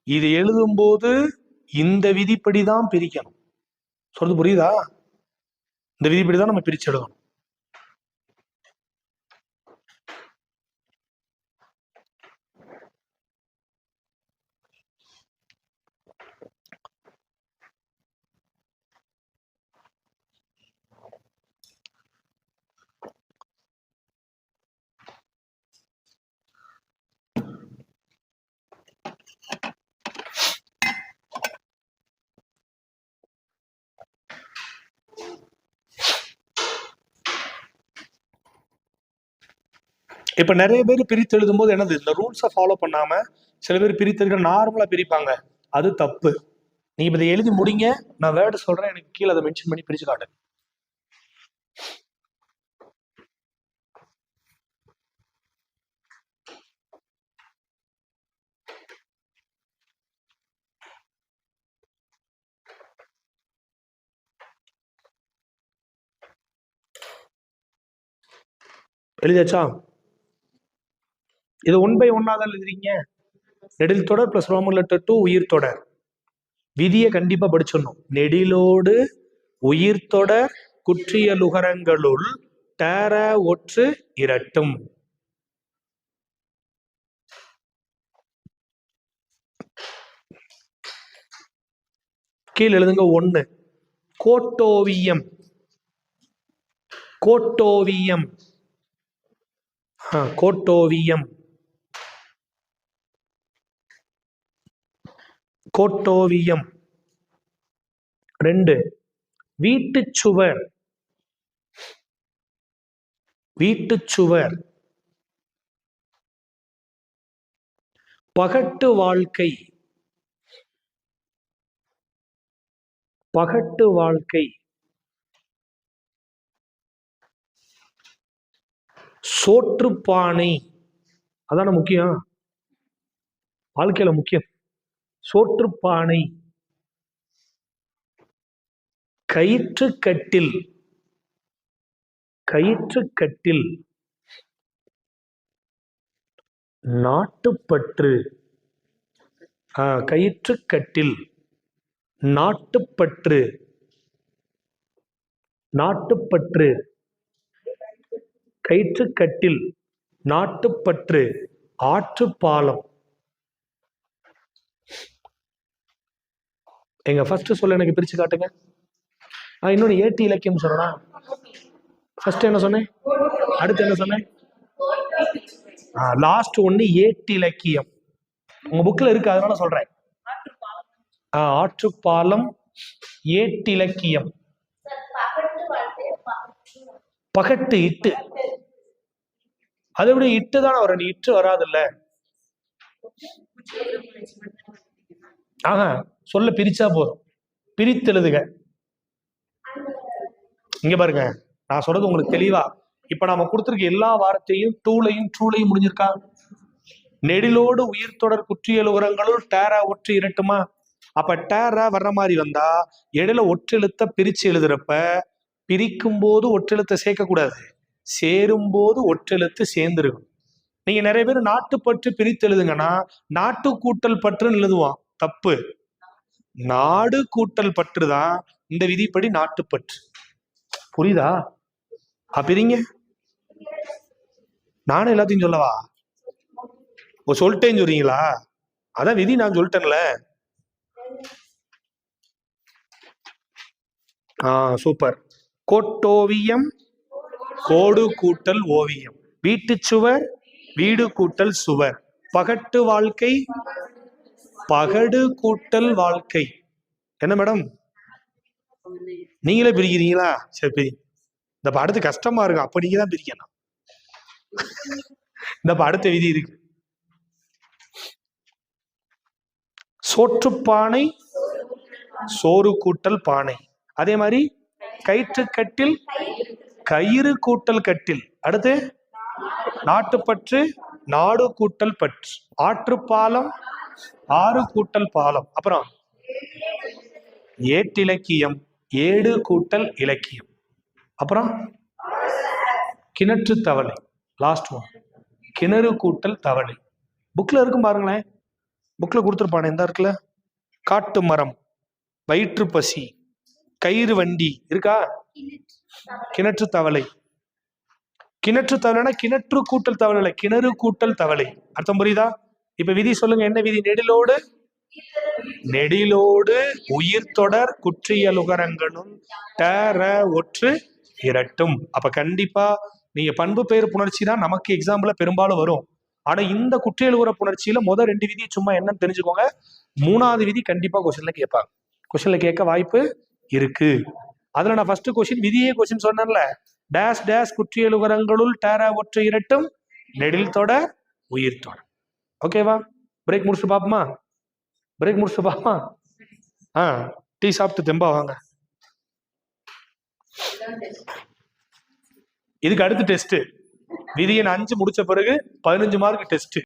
இது எழுதும் போது இந்த விதிப்படிதான் பிரிக்கணும். சொல்றது புரியுதா? இந்த விதிப்படிதான் நம்ம பிரிச்சு எழுதணும். இப்ப நிறைய பேர் பிரித்து எழுதும் போது என்னது, இந்த ரூல்ஸை ஃபாலோ பண்ணாம சில பேர் பிரித்தெடுக்க நார்மலா பிரிப்பாங்க. அது தப்பு. நீங்க இதை எழுதி முடிங்க, நான் வேர்டு சொல்றேன், எனக்கு கீழே அதை மென்ஷன் பண்ணி பிரிச்சு காட்டு. எழுதியாச்சா? இது 1 by 1 தான் எழுதுறீங்க. நெடில் தொடர் பிளஸ் ரோமன் லெட்டர் 2 உயிர் தொடர். விதியை கண்டிப்பா படிச்சிடணும். நெடிலோடு உயிர் தொடர் குற்றியலுகரங்களுள் டேர ஒற்று இரட்டும். கீழ் எழுதுங்க 1. கோட்டோவியம். கோட்டோவியம். கோட்டோவியம். கோட்டோவியம். 2. வீட்டுச்சுவர். வீட்டுச்சுவர். பகட்டு வாழ்க்கை. பகட்டு வாழ்க்கை. சோற்றுப்பானை. அதான முக்கியம், வாழ்க்கையில முக்கியம். சோற்றுப்பானை. கயிற்று கட்டில். கயிற்றுக்கட்டில் நாட்டுப்பற்று. கயிற்றுக்கட்டில் நாட்டுப்பற்று. நாட்டுப்பற்று. கயிற்றுக்கட்டில் நாட்டுப்பற்று. ஆற்றுப்பாலம். எங்க ஃபர்ஸ்ட் சொல்ல எனக்கு பிரிச்சு காட்டுங்க. இன்னொன்னு ஏட்டி இலக்கியம் சொல்லலாம். ஃபர்ஸ்ட் என்ன சொன்னேன், அடுத்து என்ன சொன்னேன், லாஸ்ட் ஒண்ணு ஏட்டி இலக்கியம். உங்க புக்ல இருக்கு, அதனால சொல்றேன். ஆற்றுப்பாலம், ஏட்டிலக்கியம். பகட்டு இட்டு. அதை விட இட்டு தானே வரும், இட்டு வராதுல்ல. சொல்ல பிரிச்சா போதும், பிரித்து எழுதுக. இங்க பாருங்க, நான் சொல்றது உங்களுக்கு தெளிவா. இப்ப நாம கொடுத்திருக்க எல்லா வார்த்தையும் ட்ரூலையும் முடிஞ்சிருக்கா? நெடிலோடு உயிர் தொடர் குற்றியல் உரங்களுள் டேரா ஒற்று இரட்டுமா? அப்ப டேரா வர்ற மாதிரி வந்தா இடையில ஒற்றெழுத்த பிரிச்சு எழுதுறப்ப பிரிக்கும் போது ஒற்றெழுத்தை சேர்க்க கூடாது, சேரும் போது ஒற்றெழுத்து சேர்ந்துருக்கும். நீங்க நிறைய பேர் நாட்டுப்பற்று பிரித்து எழுதுங்கன்னா நாட்டு கூட்டல் பற்றுன்னு எழுதுவான், தப்பு. நாடு கூட்டல் பற்று தான் இந்த விதிப்படி நாட்டுப்பற்று. புரியுதா? பிரிங்க. நானும் எல்லாத்தையும் சொல்லவா? சொல்லிட்டேன்னு சொல்றீங்களா? அதான் விதி, நான் சொல்லிட்டேன்ல. சூப்பர். கோட்டோவியம் கோடு கூட்டல் ஓவியம். வீட்டு சுவர் வீடு கூட்டல் சுவர். பகட்டு வாழ்க்கை பகடு கூட்டல் வாழ்க்கை. என்ன மேடம், நீங்களே பிரிக்கிறீங்களா? சரி பிரி. இந்த அடுத்து கஷ்டமா இருக்கு, அப்ப நீங்க தான் பிரிக்கணும். இந்த அடுத்த விதி இருக்கு. சோற்றுப்பானை சோறு கூட்டல் பானை. அதே மாதிரி கயிற்றுக்கட்டில் கயிறு கூட்டல் கட்டில். அடுத்து நாட்டுப்பற்று நாடு கூட்டல் பற்று. ஆற்றுப்பாலம் ஆறு கூட்டல் பாலம். அப்புறம் ஏட்டிலக்கியம் ஏடு கூட்டல் இலக்கியம். அப்புறம் கிணற்று தவளை. லாஸ்ட் ஒன் கிணறு கூட்டல் தவளை. புக்ல இருக்கும் பாருங்களேன், புக்ல கொடுத்துருப்பானே, இந்த இருக்குல்ல. காட்டு மரம், வயிற்று பசி, கயிறு வண்டி இருக்கா? கிணற்று தவளை. கிணற்று தவளைனா கிணற்று கூட்டல் தவளை, கிணறு கூட்டல் தவளை. அர்த்தம் புரியுதா? இப்ப விதி சொல்லுங்க, என்ன விதி? நெடிலோடு உயிர் தொடர் குற்றியலுகரங்களும் டேர ஒற்று இரட்டும். அப்ப கண்டிப்பா நீங்க பண்பு பெயர் புணர்ச்சி தான் நமக்கு எக்ஸாம்பிள பெரும்பாலும் வரும். ஆனா இந்த குற்றியலுகர புணர்ச்சியில முதல் 2 விதி சும்மா என்னன்னு தெரிஞ்சுக்கோங்க. 3வது விதி கண்டிப்பா கொஸ்டின்ல கேட்பாங்க, கொஸ்டின்ல கேட்க வாய்ப்பு இருக்கு. அதுல நான் ஃபர்ஸ்ட் கொஸ்டின் விதியே கொஸ்டின் சொன்னேன்ல, டேஷ் டேஷ் குற்றியலுகரங்களுள் டேரா ஒற்று இரட்டும் நெடில் தொடர் உயிர் தொடர். ஓகேவா? பிரேக் முடிச்சுட்டு பாப்போமா? பிரேக் முடிச்சுட்டு பாப்பா. டீ சாப்பிட்டு தெம்பா வாங்க. இதுக்கு அடுத்து டெஸ்ட். விதியை 5 முடிச்ச பிறகு 15 மார்க் டெஸ்ட்.